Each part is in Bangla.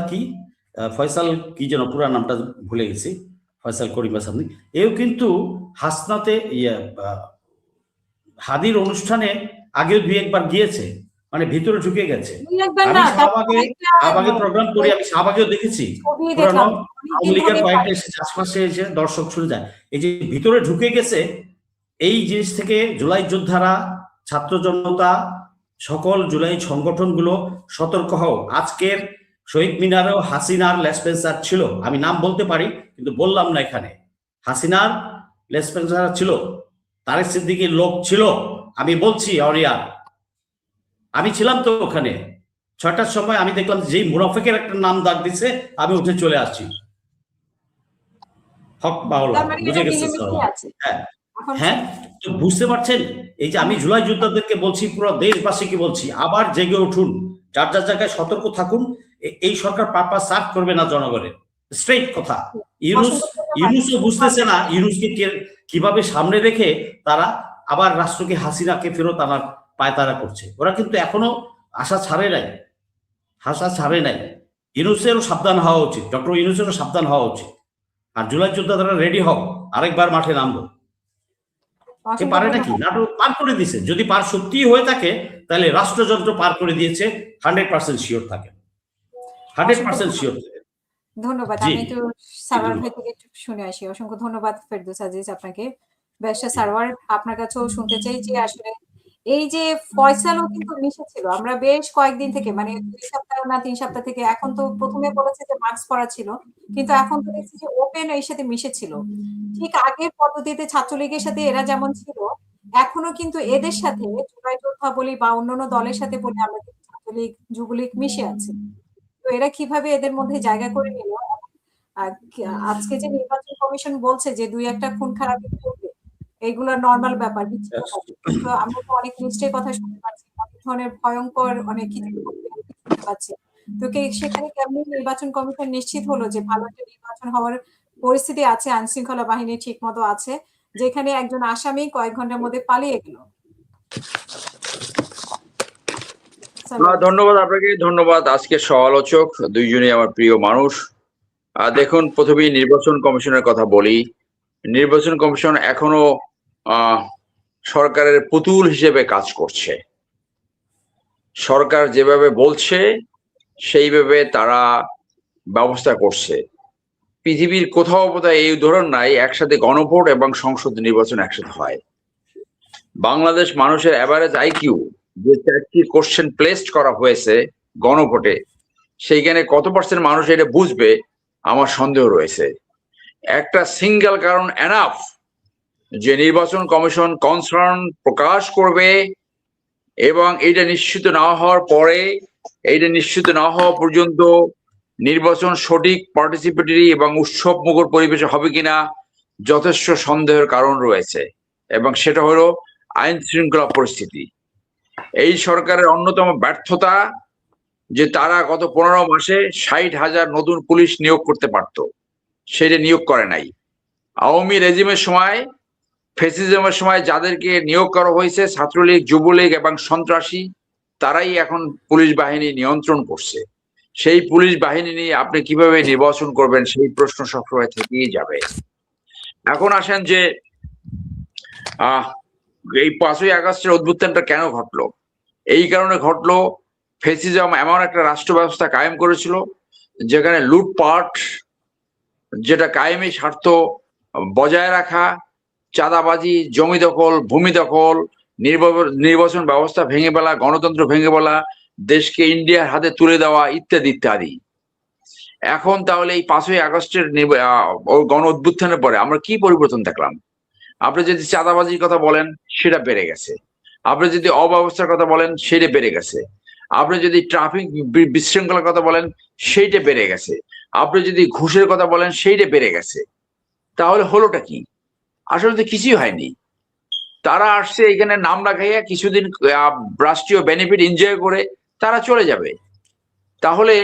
কি ফয়সাল কি যেন পুরা নামটা ভুলে গেছি, ফয়সাল করিম আসামি, এও কিন্তু হাসনাতে হাদির অনুষ্ঠানে আগেও দুই একবার গিয়েছে, মানে ভিতরে ঢুকে গেছে। আমি শাহবাগে প্রোগ্রাম করি, আমি শাহবাগেও দেখেছি পুরানো আওয়ামী লীগের কয়েকটা এসেছে, আশপাশে এসে দর্শক শুনে যায়। এই যে ভিতরে ঢুকে গেছে, এই জিনিস থেকে জুলাই যোদ্ধারা, ছাত্র জনতা, সকল জুলাই সংগঠনগুলো সতর্ক হও। আজকের শহীদ মিনারেও হাসিনার লেসপেন্সার ছিল, আমি নাম বলতে পারি কিন্তু বললাম না এখানে। হাসিনার লেসপেন্সার ছিল, তারেক সিদ্দিকীর লোক ছিল, আমি বলছি অরিয়ার, আমি ছিলাম তো ওখানে। 6টার সময় আমি দেখলাম যেই মুনাফিকের একটা নাম ডাক দিছে, আমি উঠে চলে আসছি। হক বাউলা বুঝে গেছে। হ্যাঁ হ্যাঁ, তো বুঝতে পারছেন, এই যে আমি জুলাই যোদ্ধাদেরকে বলছি, পুরো দেশবাসীকে বলছি, আবার জেগে উঠুন, যার যার জায়গায় সতর্ক থাকুন। এই সরকার পারপাস সার্ভ করবে না জনগণের, স্ট্রেট কথা। ইউনুসও বুঝতেছে না ইউনুসকে কিভাবে সামনে রেখে তারা আবার রাষ্ট্রকে, হাসিনাকে ফেরত আনার পায়তারা করছে। ওরা কিন্তু এখনো আশা ছাড়ে নাই। ইউনুসেরও সাবধান হওয়া উচিত, ডক্টর ইউনুসেরও সাবধান হওয়া উচিত। আর জুলাই যোদ্ধারা রেডি হও, আরেকবার মাঠে নামবো। পারে নাকি? নাটক পার করে দিয়েছে। যদি পার সত্যি হয়ে থাকে তাহলে রাষ্ট্রযন্ত্র পার করে দিয়েছে, 100% শিওর থাকে, 100% শিওর থাকে। ধন্যবাদ। আমি একটু সারওয়ার ভাই থেকে একটু শুনে আসি। অসংখ্য ধন্যবাদ ফেরদৌস আজিজ আপনাকে। ব্যবসা সারওয়ার, আপনার কাছেও শুনতে চাই যে আসলে এই যে ফয়সালও কিন্তু মিশেছিল। আমরা বেশ কয়েকদিন থেকে, মানে 2 সপ্তাহ না 3 সপ্তাহ থেকে, এখন তো প্রথমে বলেছে যে মাস্ক পরা ছিল, কিন্তু এখন তো দেখছি যে ওপেন এর সাথে মিশেছিল। ঠিক আগের পদ্ধতিতে ছাত্রলীগের সাথে এরা যেমন ছিল, এখনো কিন্তু এদের সাথে জুলাই যোদ্ধা বলি বা অন্যান্য দলের সাথে বলি, আমরা ছাত্রলীগ যুবলীগ মিশে আছি। তো এরা কিভাবে এদের মধ্যে জায়গা করে নিল? আজকে যে নির্বাচন কমিশন বলছে যে 2-1টা খুন খারাপি করবে, এইগুলো নরমাল ব্যাপার। তো আমরা তো অনেক নিশ্চয় কথা শুনতে পাচ্ছি, অনেক ধরনের ভয়ঙ্কর অনেক কিছু শুনতে পাচ্ছি। তো সেখানে কেমন নির্বাচন কমিশন নিশ্চিত হলো যে ভালো একটা নির্বাচন হওয়ার পরিস্থিতি আছে, আইন শৃঙ্খলা বাহিনী ঠিক মতো আছে, যেখানে একজন আসামি কয়েক ঘন্টার মধ্যে পালিয়ে গেল? ধন্যবাদ আপনাকে, ধন্যবাদ আজকে সমালোচক দুইজনই আমার প্রিয় মানুষ। দেখুন, প্রথমেই নির্বাচন কমিশনের কথা বলি। নির্বাচন কমিশন এখনো সরকারের পুতুল হিসেবে কাজ করছে। সরকার যেভাবে বলছে সেইভাবে তারা ব্যবস্থা করছে। পৃথিবীর কোথাও বোধহয় এই উদাহরণ নাই একসাথে গণভোট এবং সংসদ নির্বাচন একসাথে হয়। বাংলাদেশ মানুষের অ্যাভারেজ আইকিউ যে 4টি কোশ্চেন প্লেসড করা হয়েছে গণভোটে, সেইখানে কত পার্সেন্ট মানুষ এটা বুঝবে আমার সন্দেহ রয়েছে। একটা সিঙ্গেল কারণ এনাফ যে নির্বাচন কমিশন কনসার্ন প্রকাশ করবে, এবং এটা নিশ্চিত না হওয়ার পরে, এইটা নিশ্চিত না হওয়া পর্যন্ত নির্বাচন সঠিক, পার্টিসিপেটরি এবং উৎসব মুখর পরিবেশে হবে কিনা যথেষ্ট সন্দেহের কারণ রয়েছে। এবং সেটা হলো আইন শৃঙ্খলা পরিস্থিতি। এই সরকারের অন্যতম ব্যর্থতা যে তারা গত 15 মাসে 60,000 নতুন পুলিশ নিয়োগ করতে পারত, সেটা নিয়োগ করে নাই। আওয়ামী রেজিমের সময়, ফ্যাসিজমের সময় যাদেরকে নিয়োগ করা হয়েছে, ছাত্রলীগ, যুবলীগ এবং সন্ত্রাসী, তারাই এখন পুলিশ বাহিনী নিয়ন্ত্রণ করছে। সেই পুলিশ বাহিনী নিয়ে আপনি কিভাবে নির্বাচন করবেন, সেই প্রশ্ন সবসময় থেকেই যাবে। এখন আসেন যে এই 5ই আগস্টের অভ্যুত্থানটা কেন ঘটলো? এই কারণে ঘটলো, ফ্যাসিজম এমন একটা রাষ্ট্র ব্যবস্থা কায়েম করেছিল যেখানে লুটপাট, যেটা কায়েমি স্বার্থ বজায় রাখা, চাঁদাবাজি, জমি দখল, ভূমি দখল, নির্বাচন ব্যবস্থা ভেঙে ফেলা, গণতন্ত্র ভেঙে ফেলা, দেশকে ইন্ডিয়ার হাতে তুলে দেওয়া, ইত্যাদি ইত্যাদি। এখন তাহলে এই 5ই আগস্টের গণ অভ্যুত্থানের পরে আমরা কি পরিবর্তন দেখলাম? আপনি যদি চাঁদাবাজির কথা বলেন, সেটা বেড়ে গেছে। আপনি যদি অব্যবস্থার কথা বলেন, সেটা বেড়ে গেছে। আপনি যদি ট্রাফিক বিশৃঙ্খলার কথা বলেন, সেইটা বেড়ে গেছে। আপনি যদি ঘুষের কথা বলেন, সেইটা বেড়ে গেছে। তাহলে হলোটা কি? আসলে তো কিছুই হয়নি। তারা আসছে এখানে নাম লাগাইয়া কিছুদিন রাষ্ট্রীয় বেনিফিট এনজয় করে তারা চলে যাবে। তাহলে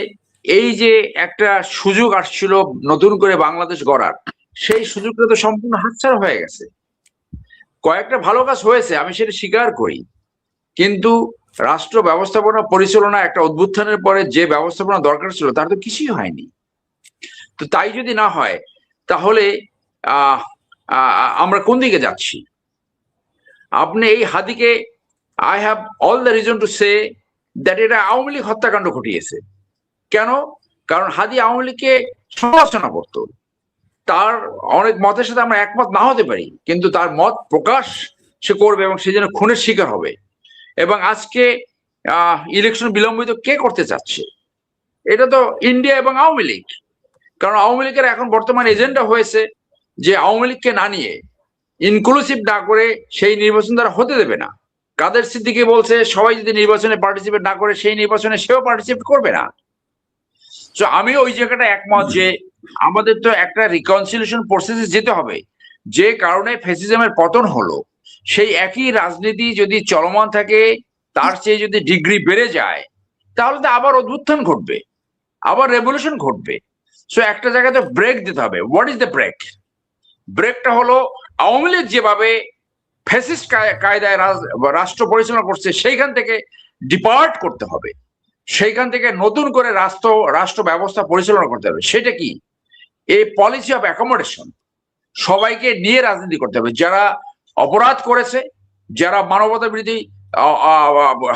এই যে একটা সুযোগ আসছিল নতুন করে বাংলাদেশ গড়ার, সেই সুযোগটা তো সম্পূর্ণ হাতছাড়া হয়ে গেছে। কয়েকটা ভালো কাজ হয়েছে, আমি সেটা স্বীকার করি, কিন্তু রাষ্ট্র ব্যবস্থাপনা পরিচালনা একটা অভ্যুত্থানের পরে যে ব্যবস্থাপনা দরকার ছিল তার তো কিছুই হয়নি। তো তাই যদি না হয় তাহলে আমরা কোন দিকে যাচ্ছি? আপনি এই হাদিকে, I have all the reason to say that এটা আওয়ামী লীগ হত্যাকাণ্ড ঘটিয়েছে। কেন? কারণ হাদি আওয়ামী লীগকে সমালোচনা করত। তার অনেক মতের সাথে আমরা একমত না হতে পারি, কিন্তু তার মত প্রকাশ সে করবে এবং সে যেন খুনের শিকার হবে। এবং আজকে ইলেকশন বিলম্বিত কে করতে চাচ্ছে? এটা তো ইন্ডিয়া এবং আওয়ামী লীগ। কারণ আওয়ামী লীগের এখন বর্তমান এজেন্ডা হয়েছে যে আওয়ামী লীগকে না নিয়ে, ইনক্লুসিভ না করে সেই নির্বাচন তারা হতে দেবে না। কাদের সিদ্দিকী বলছে সবাই যদি নির্বাচনে পার্টিসিপেট না করে সেই নির্বাচনে সেও পার্টিসিপেট করবে না। তো আমি ওই জায়গাটা একমত যে আমাদের তো একটা রিকনসিলিয়েশন প্রসেসে যেতে হবে। যে কারণে ফ্যাসিজমের পতন হলো, সেই একই রাজনীতি যদি চলমান থাকে, তার চেয়ে যদি ডিগ্রি বেড়ে যায়, তাহলে তো আবার অভ্যুত্থান ঘটবে, আবার রেভলিউশন ঘটবে। সো একটা জায়গায় তো ব্রেক দিতে হবে। What is the break? ব্রেকটা হলো আওয়ামী লীগ যেভাবে ফ্যাসিস্ট কায়দায় রাষ্ট্র পরিচালনা করছে সেইখান থেকে ডিপার্ট করতে হবে, সেইখান থেকে নতুন করে রাষ্ট্র ব্যবস্থা পরিচালনা করতে হবে। সেটা কি? এই পলিসি অফ অ্যাকোমোডেশন। সবাইকে নিয়ে রাজনীতি করতে হবে। যারা অপরাধ করেছে, যারা মানবতা বিরোধী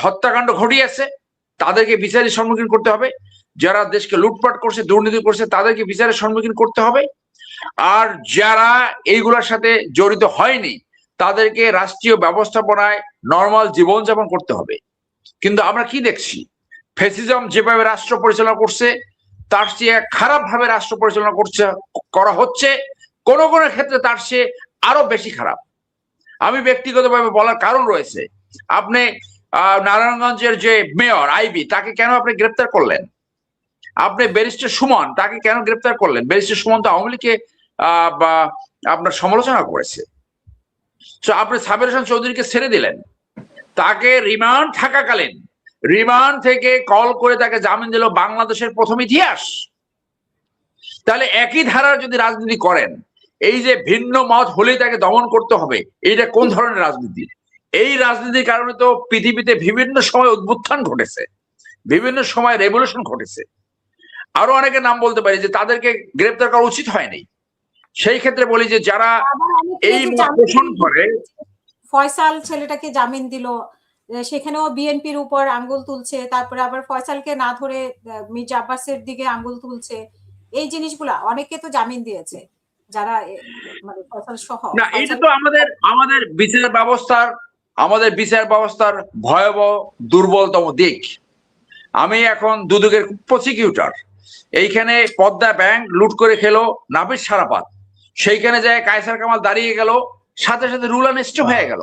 হত্যাকাণ্ড ঘটিয়েছে, তাদেরকে বিচারের সম্মুখীন করতে হবে। যারা দেশকে লুটপাট করছে, দুর্নীতি করছে, তাদেরকে বিচারের সম্মুখীন করতে হবে। আর যারা এইগুলোর সাথে জড়িত হয়নি, তাদেরকে রাষ্ট্রীয় ব্যবস্থাপনায় নর্মাল জীবনযাপন করতে হবে। কিন্তু আমরা কি দেখছি? ফ্যাসিজম যেভাবে রাষ্ট্র পরিচালনা করছে, তার চেয়ে খারাপ ভাবে রাষ্ট্র পরিচালনা করা হচ্ছে। কোন কোন ক্ষেত্রে তার চেয়ে আরো বেশি খারাপ। আমি ব্যক্তিগতভাবে বলার কারণ রয়েছে। আপনি নারায়ণগঞ্জের যে মেয়র আইবি, তাকে কেন আপনি গ্রেপ্তার করলেন? আপনি ব্যারিস্টার সুমন, তাকে কেন গ্রেপ্তার করলেন? ব্যারিস্টার সুমন তো আওয়ামী লীগকে আপনার সমালোচনা করেছে। তো আপনি সাবের হোসেন চৌধুরীকে ছেড়ে দিলেন। তাকে রিমান্ড থাকাকালীন রিমান্ড থেকে কল করে তাকে জামিন দিল বাংলাদেশের প্রথম ইতিহাস। তাহলে একই ধারার যদি রাজনীতি করেন, এই যে ভিন্ন মত হলেই তাকে দমন করতে হবে, এইটা কোন ধরনের রাজনীতি? এই রাজনীতির কারণে তো পৃথিবীতে বিভিন্ন সময় উত্থান ঘটেছে, বিভিন্ন সময় রেভলিউশন ঘটেছে। আরো অনেকের নাম বলতে পারি যে তাদেরকে গ্রেপ্তার করা উচিত হয়নি। সেই ক্ষেত্রে বলি যে যারা এই পোষণ করে, ফয়সাল ছেলেটাকে জামিন দিল, সেখানেও বিএনপির উপর আঙ্গুল তুলছে, তারপরে আবার ফয়সালকে না ধরে মির্জা আব্বাসের দিকে আঙ্গুল তুলছে। এই জিনিসগুলা অনেকে তো জামিন দিয়েছে, যারা মানে ফয়সাল সহ। না, এটা তো আমাদের বিচার ব্যবস্থার ভয়াবহ দুর্বলতম দিক। আমি এখন দুদকের প্রসিকিউটর। এইখানে পদ্মা ব্যাংক লুট করে খেলো নাফিস সারাপাত, সেইখানে যায় কায়সার কামাল দাঁড়িয়ে গেল, সাথে সাথে রুল অ্যান্ড স্টপ হয়ে গেল।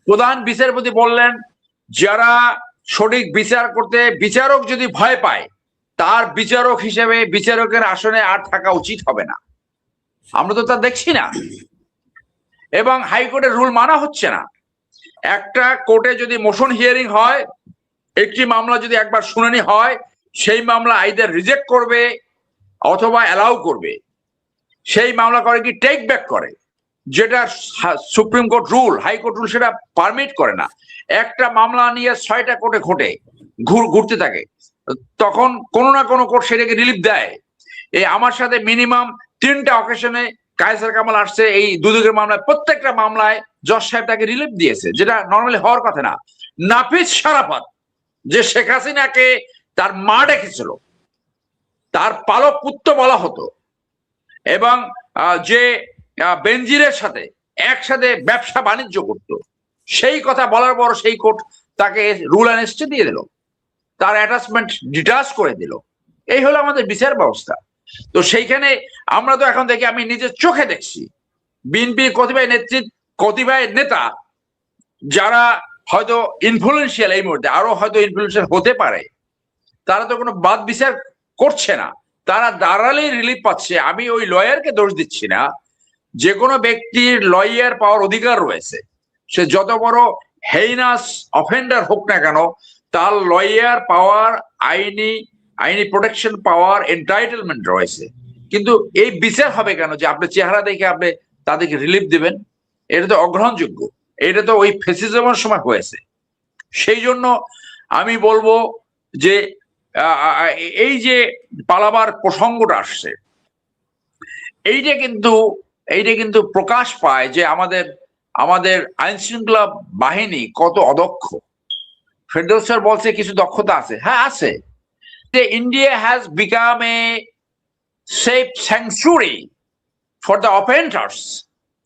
প্রধান বিচারপতি বললেন যারা সঠিক বিচার করতে, বিচারক যদি ভয় পায়, তার বিচারক হিসেবে বিচারকের আসনে আর থাকা উচিত হবে না। আমরা তো তা দেখছি না। এবং হাইকোর্টের রুল মানা হচ্ছে না। একটা কোর্টে যদি মোশন হিয়ারিং হয়, একটি মামলা যদি একবার শুনানি হয়, সেই মামলা আইদার রিজেক্ট করবে অথবা অ্যালাউ করবে। সেই মামলা করে কি টেক ব্যাক করে, যেটা supreme court rule, high court rule সেটা পারমিট করে না। একটা মামলা নিয়ে 6টা কোর্টে ঘুরতে থাকে, তখন কোনো না কোনো কোর্ট সেটাকে রিলিফ দেয়। এই আমার সাথে মিনিমাম 3টা অকেশনে কায়সার কামাল আসছে এই দুদকের মামলায়, প্রত্যেকটা মামলায় জজ সাহেব তাকে রিলিফ দিয়েছে, যেটা নর্মালি হওয়ার কথা না। নাফিস সারাফাত, যে শেখ হাসিনাকে তার মা ডেকেছিল, তার পালক পুত্র বলা হতো, এবং যে বেনজিরের সাথে একসাথে ব্যবসা বাণিজ্য করত, সেই কথা বলার পর সেই কোর্ট তাকে রুল অ্যান্ড স্টে দিয়ে দিল, তার অ্যাটাচমেন্ট ডিটাচ করে দিল। এই হলো আমাদের বিচার ব্যবস্থা। তো সেইখানে আমরা তো এখন দেখি, আমি নিজের চোখে দেখছি বিএনপির কতিপয় নেতা যারা হয়তো ইনফ্লুয়েন্সিয়াল, এই মুহূর্তে আরো হয়তো ইনফ্লুয়েন্সিয়াল হতে পারে, তারা তো কোনো বাদ বিচার করছে না, তারা দাঁড়ালেই রিলিফ পাচ্ছে। আমি ওই লয়ারকে দোষ দিচ্ছি না। যে কোনো ব্যক্তির লয়ার পাওয়ার অধিকার রয়েছে, সে যত বড় হেইনাস অফেন্ডার হোক না কেন, তার লয়ার পাওয়ার, আইনি প্রোটেকশন পাওয়ার এন্টাইটেলমেন্ট রয়েছে। কিন্তু এই বিচার হবে কেন যে আপনি চেহারা দেখে আপনি তাদেরকে রিলিফ দিবেন? এটা তো অগ্রহণযোগ্য। এটা তো ওই ফ্যাসিজমের সময় হয়েছে। সেই জন্য আমি বলবো যে এই যে পালাবার প্রসঙ্গটা আসছে, এইটা কিন্তু প্রকাশ পায় যে আমাদের আইন শৃঙ্খলা বাহিনী কত অদক্ষ। ফেরদৌস স্যার বলছে কিছু দক্ষতা আছে, হ্যাঁ আছে। যে India has become a safe sanctuary for the offenders,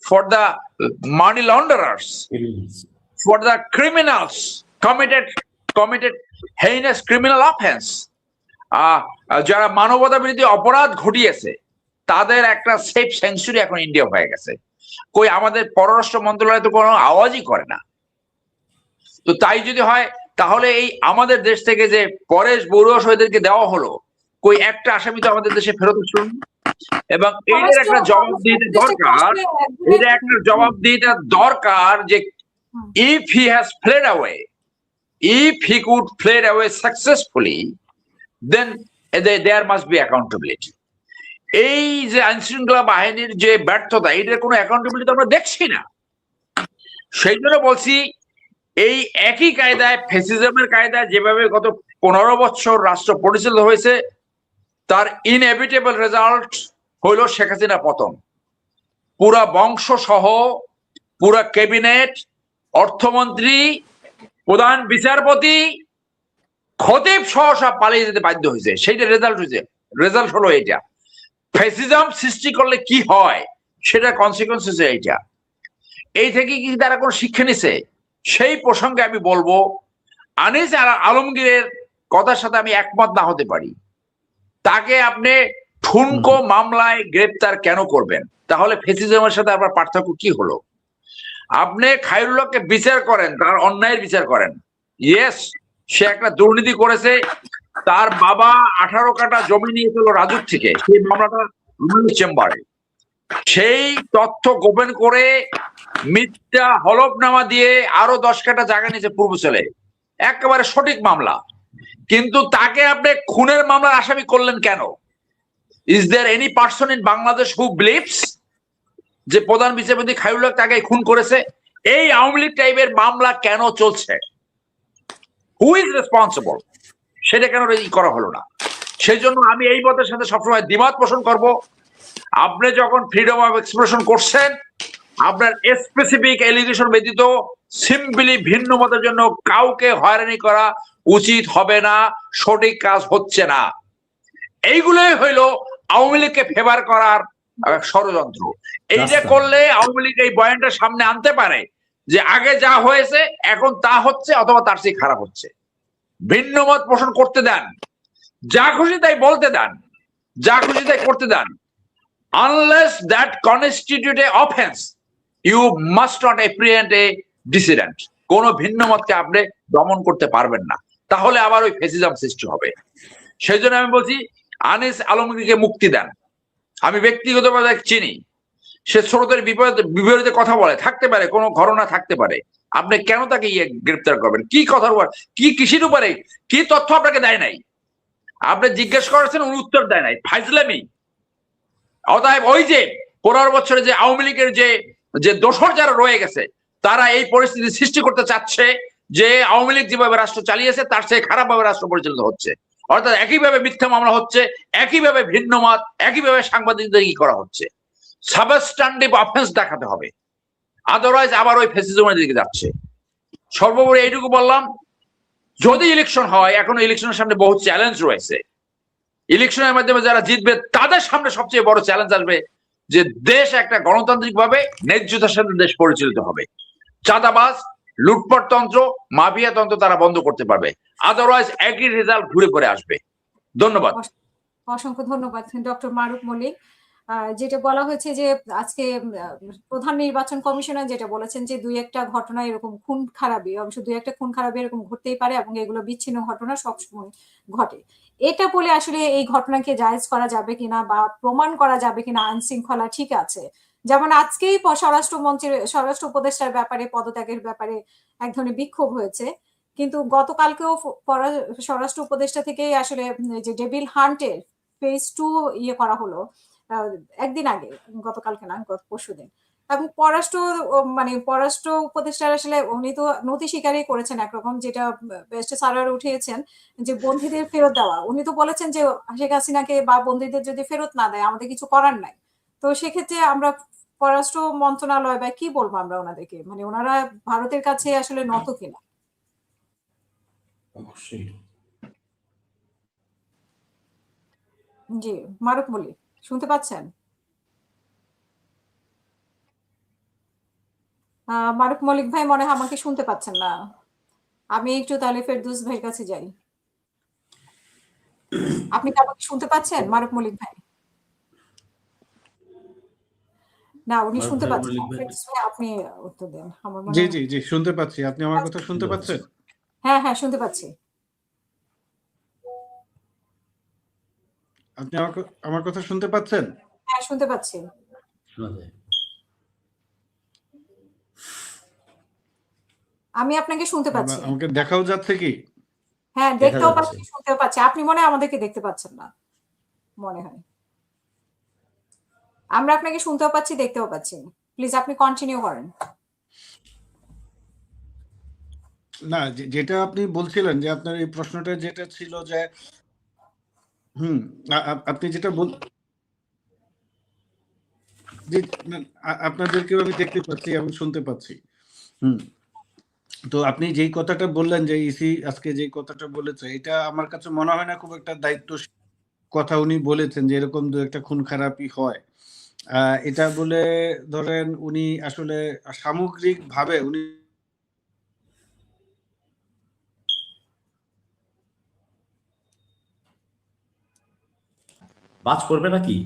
for the money launderers, for the criminals committed heinous criminal offense, যারা মানবতা বিরোধী অপরাধ ঘটিয়েছে তাদের একটা সেফ সেঞ্চুরি এখন ইন্ডিয়া হয়ে গেছে। কই আমাদের পররাষ্ট্র মন্ত্রণালয় তো কোনো আওয়াজই করে না। তো তাই যদি হয় তাহলে এই আমাদের দেশ থেকে যে পরেশ বড়ুয়া শহীদদেরকে দেওয়া হলো, কই একটা আসামি তো আমাদের দেশে ফেরত আসলো। এবং এটার একটা জবাবদিহিতা দরকার, এটা একটা জবাবদিহিতা দরকার যে if he has fled away, if he could fled away successfully, then there must be accountability. এই যে আইনশৃঙ্খলা বাহিনীর যে ব্যর্থতা, এটার কোনো অ্যাকাউন্টেবিলিটি আমরা দেখছি না। সেই জন্য বলছি এই একই কায়দায়, ফ্যাসিজমের কায়দায় যেভাবে গত 15 বছর রাষ্ট্র পরিচালিত হয়েছে, তার ইনএভিটেবল রেজাল্ট হইল শেখ হাসিনা পতন। পুরা বংশ সহ পুরা ক্যাবিনেট, অর্থমন্ত্রী, প্রধান বিচারপতি, খতিব সহ সব পালিয়ে যেতে বাধ্য হয়েছে। সেইটা রেজাল্ট হলো এটা। ফ্যাসিজম সৃষ্টি করলে কি হয় সেটা কনসিকুয়েন্স হচ্ছে এইটা। এই থেকে কি তারা কোনো শিক্ষা নিছে? সেই প্রসঙ্গে আমি বলবো, আনিস আলমগীরের কথার সাথে আমি একমত না হতে পারি। তাকে আপনি ঠুনকো মামলায় গ্রেপ্তার কেন করবেন? তাহলে ফ্যাসিজমের সাথে আপনার পার্থক্য কি হলো? আপনি খায়রুল্লাহকে বিচার করেন, তার অন্যায়ের বিচার করেন। ইয়েস, সে একটা দুর্নীতি করেছে, তার বাবা 18 কাঠা জমি নিয়েছিল রাজুক থেকে, সেই মামলাটা চেম্বারে। সেই তথ্য গোপন করে মিথ্যা হলফনামা দিয়ে আরো 10 কাঠা জায়গা নিয়েছে পূর্বাঞ্চলে, একেবারে সঠিক মামলা। কিন্তু তাকে আপনি খুনের মামলার আসামি করলেন কেন? Is there any person in Bangladesh who believes যে প্রধান বিচারপতি খায়রুল্লাহ তাকে খুন করেছে? এই আওয়ামী লীগ টাইপের মামলা কেন চলছে? Who is responsible? সেটা কেন করা হলো না? সেই জন্য আমি এই মতের সাথে সবসময় দ্বিমত পোষণ করব। আপনি যখন ফ্রিডম অফ এক্সপ্রেশন করছেন, আপনার স্পেসিফিক এলিগেশন ব্যতীত সিম্পলি ভিন্ন মতের জন্য কাউকে হয়রানি করা উচিত হবে না, সঠিক কাজ হচ্ছে না। এইগুলোই হইলো আওয়ামী লীগকে ফেভার করার ষড়যন্ত্র। এইটা করলে আওয়ামী লীগ এই বয়ানটা সামনে আনতে পারে যে আগে যা হয়েছে এখন তা হচ্ছে, অথবা তার চেয়ে খারাপ হচ্ছে। ভিন্ন মত পোষণ করতে দেন, যা খুশি তাই বলতে দেন, যা খুশি তাই করতে দেন। Unless that constitute a offense, you must not apprehend a dissident. কোন ভিন্ন মতকে আপনি দমন করতে পারবেন না, তাহলে আবার ওই ফ্যাসিজম সৃষ্টি হবে। সেই জন্য আমি বলছি আনিস আলমগীরকে মুক্তি দেন। আমি ব্যক্তিগতভাবে চিনি, সে স্রোতের বিপরীতে কথা বলে, থাকতে পারে কোনো ঘটনা থাকতে পারে। আপনি কেন তাকে গ্রেপ্তার করবেন? কি কথার উপর, কি কৃষির উপরে, কি তথ্য আপনাকে দেয় নাই? আপনি জিজ্ঞেস করেছেন, উনি উত্তর দেয় নাই, ফাইজলামি। অতএব ওই যে 15 বছরে যে আওয়ামী লীগের যে দোসর যারা রয়ে গেছে, তারা এই পরিস্থিতি সৃষ্টি করতে চাচ্ছে যে আওয়ামী লীগ যেভাবে রাষ্ট্র চালিয়েছে তার চেয়ে খারাপ ভাবে রাষ্ট্র পরিচালিত হচ্ছে। অর্থাৎ একইভাবে মিথ্যা মামলা হচ্ছে, একইভাবে ভিন্ন মত, একইভাবে সাংবাদিকদের কি করা হচ্ছে। সাবস্ট্যান্টিভ অফেন্স দেখাতে হবে, আদারওয়াইজ আবার ওই ফ্যাসিজমের দিকে যাচ্ছে। সর্বোপরি এইটুকু বললাম, যদি ইলেকশন হয়, এখনো ইলেকশনের সামনে বহু চ্যালেঞ্জ রয়েছে। ইলেকশনের মাধ্যমে যারা জিতবে তাদের সামনে সবচেয়ে বড় চ্যালেঞ্জ আসবে যে দেশ একটা গণতান্ত্রিক ভাবে ন্যায্যতার সাথে দেশ পরিচালিত হবে। চাঁদাবাজ, লুটপাট তন্ত্র, মাফিয়া তন্ত্র তারা বন্ধ করতে পারবে, আদারওয়াইজ একই রেজাল্ট ঘুরে পড়ে আসবে। ধন্যবাদ। অসংখ্য ধন্যবাদ ডক্টর মারুফ মল্লিক। যেটা বলা হয়েছে যে আজকে প্রধান নির্বাচন কমিশনার যেটা বলেছেন যে 2-1টা ঘটনা এরকম খুন খারাপি, অবশ্য 2-1টা খুন খারাপি এরকম ঘটতেই পারে এবং এগুলো বিচ্ছিন্ন ঘটনা সবসময় ঘটে। এটা বলে আসলে এই ঘটনাকে জায়েজ করা যাবে কিনা বা প্রমাণ করা যাবে কিনা আইন শৃঙ্খলা ঠিক আছে, যেমন আজকেই স্বরাষ্ট্র উপদেষ্টার ব্যাপারে পদত্যাগের ব্যাপারে এক ধরনের বিক্ষোভ হয়েছে, কিন্তু গতকালকেও স্বরাষ্ট্র উপদেষ্টা থেকেই আসলে যে ডেভিল হান্টের ফেজ 2 করা হলো একদিন আগে, গতকালকে না, গত পরশুদিন। এবং পররাষ্ট্র উপদেষ্টা আসলে উনি তো নথি স্বীকারই করেছেন একরকম, যেটা বেস্ট সারোয়ার উঠিয়েছেন, যে বন্দীদের ফেরত দেওয়া। উনি তো বলেছেন যে শেখ হাসিনাকে বা বন্দীদের যদি ফেরত না দেয় আমাদের কিছু করার নাই। তো সেক্ষেত্রে আমরা পররাষ্ট্র মন্ত্রণালয় বা কি বলবো আমরা ওনাদেরকে, মানে ওনারা ভারতের কাছে আসলে নত কিনা? অবশ্যই। জি, মারুফ মল্লিক শুনতে পাচ্ছেন? মারুফ মল্লিক ভাই মনে হয় আমাকে শুনতে পাচ্ছেন না। আমি একটু তাহলে ফেরদৌস ভাইয়ের কাছে যাই। আপনি কি আমাকে শুনতে পাচ্ছেন মারুফ মল্লিক ভাই? না, উনি মারুফ শুনতে ভাই, পাচ্ছেন মল্লিক না। ভাই। ফেরদৌস ভাই আপনি উত্তর দেন। আমার মনে জি হয় জি জি শুনতে পাচ্ছি। আপনি আমার কথা শুনতে পাচ্ছেন? হ্যাঁ হ্যাঁ শুনতে পাচ্ছি। আপনি আমার কথা শুনতে পাচ্ছেন? হ্যাঁ শুনতে পাচ্ছি। শোনা যায়। আমি আপনাকে শুনতে পাচ্ছি। আমাকে দেখাও যাচ্ছে কি? হ্যাঁ দেখা দেখতেও যাচ্ছে। পাচ্ছি, শুনতেও পাচ্ছি। আপনি মনে হয় আমাদেরকে দেখতে পাচ্ছেন না মনে হয়। আমরা আপনাকে শুনতেও পাচ্ছি, দেখতেও পাচ্ছি। প্লিজ আপনি কন্টিনিউ করেন। না, যেটা আপনি বলছিলেন যে আপনার এই প্রশ্নটা যেটা ছিল যে আপনি যেটা আপনাদেরকেও আমি দেখতে পাচ্ছি এবং শুনতে পাচ্ছি। তো আপনি যেই কথাটা বললেন যে ইসি আজকে যে কথাটা বলেছে, এটা আমার কাছে মনে হয় না খুব একটা দায়িত্বশীল কথা উনি বলেছেন যে এরকম দু একটা খুন খারাপি হয়। এটা বলে ধরেন উনি আসলে সামগ্রিকভাবে উনি বাজ করবে নাকি?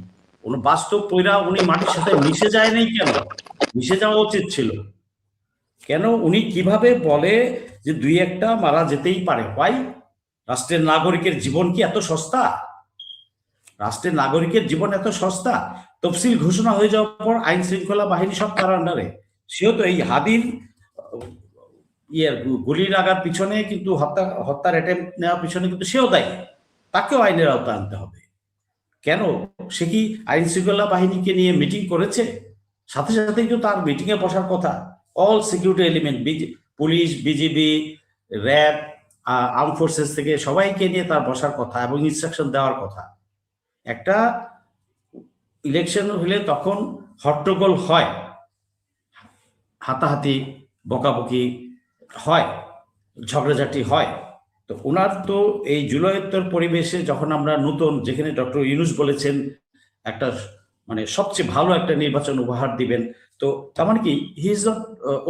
উনি বাজ তো পইরা উনি মাটির সাথে মিশে যায় নাই কেন? মিশে যাওয়া উচিত ছিল। কেন উনি কিভাবে বলে যে দুই একটা মারা যেতেই পারে? ভাই, রাষ্ট্রের নাগরিকের জীবন কি এত সস্তা? রাষ্ট্রের নাগরিকের জীবন এত সস্তা? তফসিল ঘোষণা হয়ে যাওয়ার পর আইন শৃঙ্খলা বাহিনী সব তার আন্ডারে। সেও তো এই হাদির গুলি লাগার পিছনে কিন্তু হত্যার অ্যাটেম্প নেওয়ার পিছনে কিন্তু সেও দায়ী। তাকেও আইনের আওতায় আনতে হবে। কেন? সে কি আইন শৃঙ্খলা বাহিনীকে নিয়ে মিটিং করেছে? সাথে সাথেই তো তার মিটিং এ বসার কথা। All security element, police, BGB, RAB, arm forces থেকে সবাইকে নিয়ে তার বসার কথা এবং ইনস্ট্রাকশন দেওয়ার কথা। একটা ইলেকশন হলে তখন হট্টগোল হয়, হাতাহাতি, বকাবকি হয়, ঝগড়াঝাটি হয়। তো ওনার তো এই জুলাইয়ের পরিবেশে যখন আমরা নতুন, যেখানে ডক্টর ইউনূস বলেছেন একটা মানে সবচেয়ে ভালো একটা নির্বাচন উপহার দিবেন, তো তার মানে কি he is not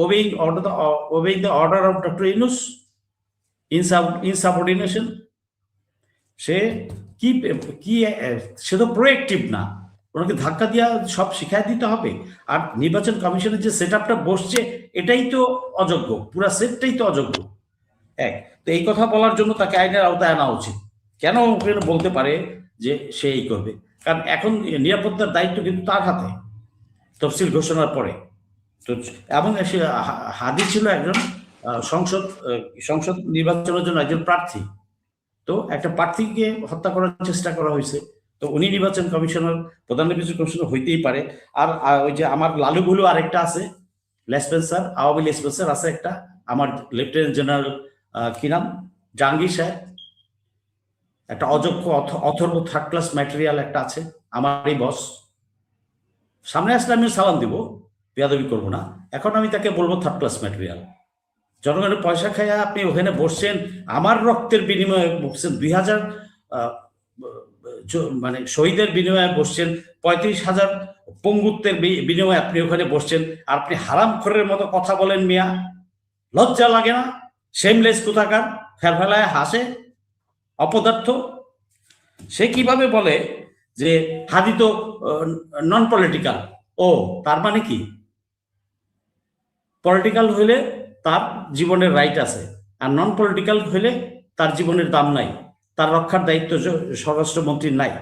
obeying the order of doctor Yunus insubordination. সে কি কি সে তো প্রোয়েক্টিভ না, ওনাকে ধাক্কা দিয়া সব শিখাই দিতে হবে। আর নির্বাচন কমিশনের যে সেট আপটা বসছে এটাই তো অযোগ্য, পুরা সেটটাই তো অযোগ্য। তো এই কথা বলার জন্য তাকে আইনের আওতায় আনা উচিত। কেন বলতে পারে যে সে এই করবে? কারণ এখন নিরাপত্তার দায়িত্ব কিন্তু তার হাতে তফসিল ঘোষণার পরে। তো এবং হাদি ছিল একজন সংসদ নির্বাচনের জন্য একজন প্রার্থী। তো একটা প্রার্থীকে হত্যা করার চেষ্টা করা হয়েছে। তো উনি নির্বাচন কমিশনার, প্রধান নির্বাচন কমিশনার হইতেই পারে। আর ওই যে আমার লালুগুলো আরেকটা আছে, লেসপেন্সার, আওয়ামী লেসপেন্সার আছে একটা, আমার লেফটেন্যান্ট জেনারেল কি নাম, জাহাঙ্গীর সাহেব, একটা অযোগ্য অথর্ব থার্ড ক্লাস ম্যাটেরিয়াল একটা আছে, আমারই বস। সামনে আসলে আমি সালাম দিব, বেয়াদবি করবো না। এখন আমি তাকে বলবো থার্ড ক্লাস ম্যাটেরিয়াল। জনগণের পয়সা খাইয়া আপনি ওখানে বসছেন, আমার রক্তের বিনিময়ে বসছেন, 2000 মানে শহীদের বিনিময়ে বসছেন, 35,000 পঙ্গুত্বের বিনিময়ে আপনি ওখানে বসছেন। আর আপনি হারামখোরের মতো কথা বলেন মিয়া, লজ্জা লাগে না? শেমলেস কোথাকার, ফেলফেলায় হাসে অপদার্থ। সে কিভাবে বলে যে হাদি তো নন পলিটিক্যাল? ও তার মানে কি? পলিটিক্যাল হইলে তার জীবনের রাইট আছে, আর নন পলিটিক্যাল হইলে তার জীবনের দাম নাই, তার রক্ষার দায়িত্ব স্বরাষ্ট্রমন্ত্রীর নাই,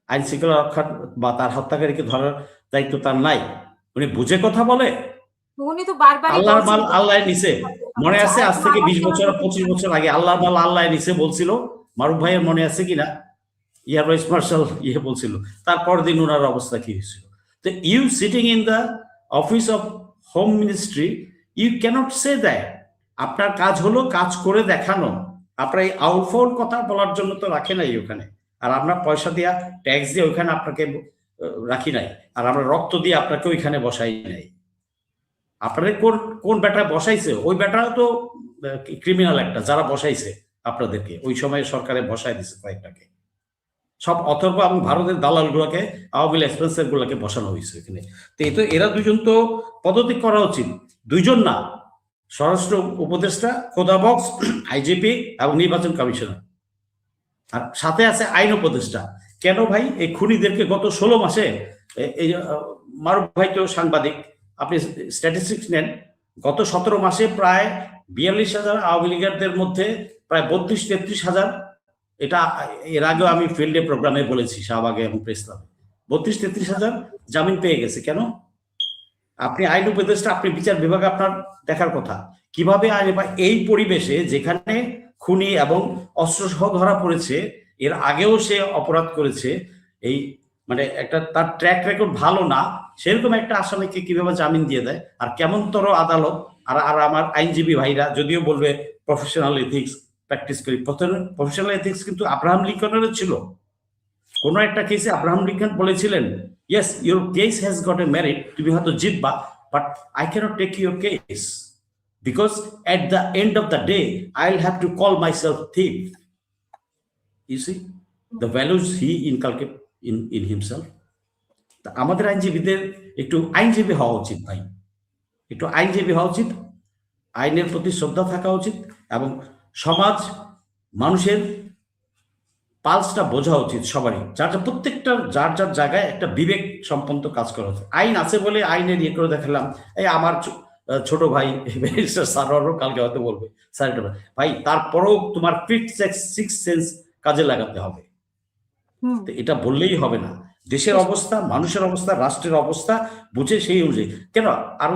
আইন শৃঙ্খলা রক্ষার বা তার হত্যাকারীকে ধরার দায়িত্ব তার নাই। উনি বুঝে কথা বলে। উনি তো বারবার আল্লাহর মাল আল্লাহ নিছে, মনে আছে আজ থেকে 20 বছর 25 বছর আগে আল্লাহর মাল আল্লাহ নিছে বলছিল, মারুফ ভাইয়ের মনে আছে কিনা? এয়ার ভাইস মার্শাল বলছিল। তারপর দিন ওনার অবস্থা কি হয়েছিল? তো you sitting in the office of home ministry, you can't say that. আপনার কাজ হলো কাজ করে দেখানো। আপনার এই আউটফোর কথা বলার জন্য তো রাখে নাই ওখানে। আর আমরা পয়সা দিয়া ট্যাক্স দিয়ে ওইখানে আপনাকে রাখি নাই, আর আমরা রক্ত দিয়ে আপনাকে ওইখানে বসাই নাই। আপনাদের কোন কোন ব্যাটা বসাইছে? ওই ব্যাটাও তো ক্রিমিনাল একটা, যারা বসাইছে আপনাদেরকে ওই সময় সরকারে বসাই দিছে কয়েকটাকে, সব অথর্ব এবং ভারতের দালাল গুলাকে, আওয়ামী লীগ এক্সপেন্সার গুলাকে বসানো হয়েছে এখানে। তো এই তো এরা দুজন তো পদত্যাগ করা উচিত, দুইজন না, স্বরাষ্ট্র উপদেষ্টা, খোদাবক্স, আইজিপি এবং নির্বাচন কমিশনার, আর সাথে আছে আইন উপদেষ্টা। কেন ভাই এই খুনিদেরকে গত 16 মাসে, এই মারুফ ভাই তো সাংবাদিক, আপনি স্ট্যাটিস্টিক্স নেন, গত 17 মাসে প্রায় 42,000 আওয়ামী লীগারদের মধ্যে প্রায় 32-33,000, এটা এর আগেও আমি ফিল্ডে প্রোগ্রামে বলেছি, শাহবাগে এবং প্রেস ক্লাবে, 32-33,000 জামিন পেয়ে গেছে। কেন? আপনি আইন উপদেষ্টা, আপনি বিচার বিভাগ, আপনার দেখার কথা কিভাবে আইন, এই পরিবেশে যেখানে খুনি এবং অস্ত্রসহ ধরা পড়েছে, এর আগেও সে অপরাধ করেছে, এই মানে একটা তার ট্র্যাক রেকর্ড ভালো না, সেরকম একটা আসামিকে কিভাবে জামিন দিয়ে দেয়? আর কেমনতর আদালত। আর আর আমার আইনজীবী ভাইরা যদিও বলবে প্রফেশনাল এথিক্স প্র্যাকটিস করি, প্রফেশনাল এথিক্স কিন্তু আব্রাহাম লিঙ্কনের ছিল। কোন একটা কেসে আব্রাহাম লিঙ্কন বলেছিলেন, yes your case has got a merit, তুমি হয়তো জিতবা, but I cannot take your case because at the end of the day I will have to call myself thief. You see the values he inculcate in himself. আমাদের আইনজীবীদের একটু আইনজীবী হওয়া উচিত ভাই, একটু আইনজীবী হওয়া উচিত, আইনের প্রতি শ্রদ্ধা থাকা উচিত, এবং সমাজ মানুষের পালসটা বোঝা উচিত সবারই, প্রত্যেকটা যার যার জায়গায় একটা বিবেক সম্পন্ন কাজ করা উচিত। আইন আছে বলে আইনের ইয়ে করে দেখালাম। এই আমার ছোট ভাই স্যারও কালকে হয়তো বলবে, স্যার ভাই তারপরেও তোমার সিক্স সেন্স কাজে লাগাতে হবে। এটা বললেই হবে না। দেশের অবস্থা, মানুষের অবস্থা, রাষ্ট্রের অবস্থা বুঝে সেই অনুযায়ী। কেন আরো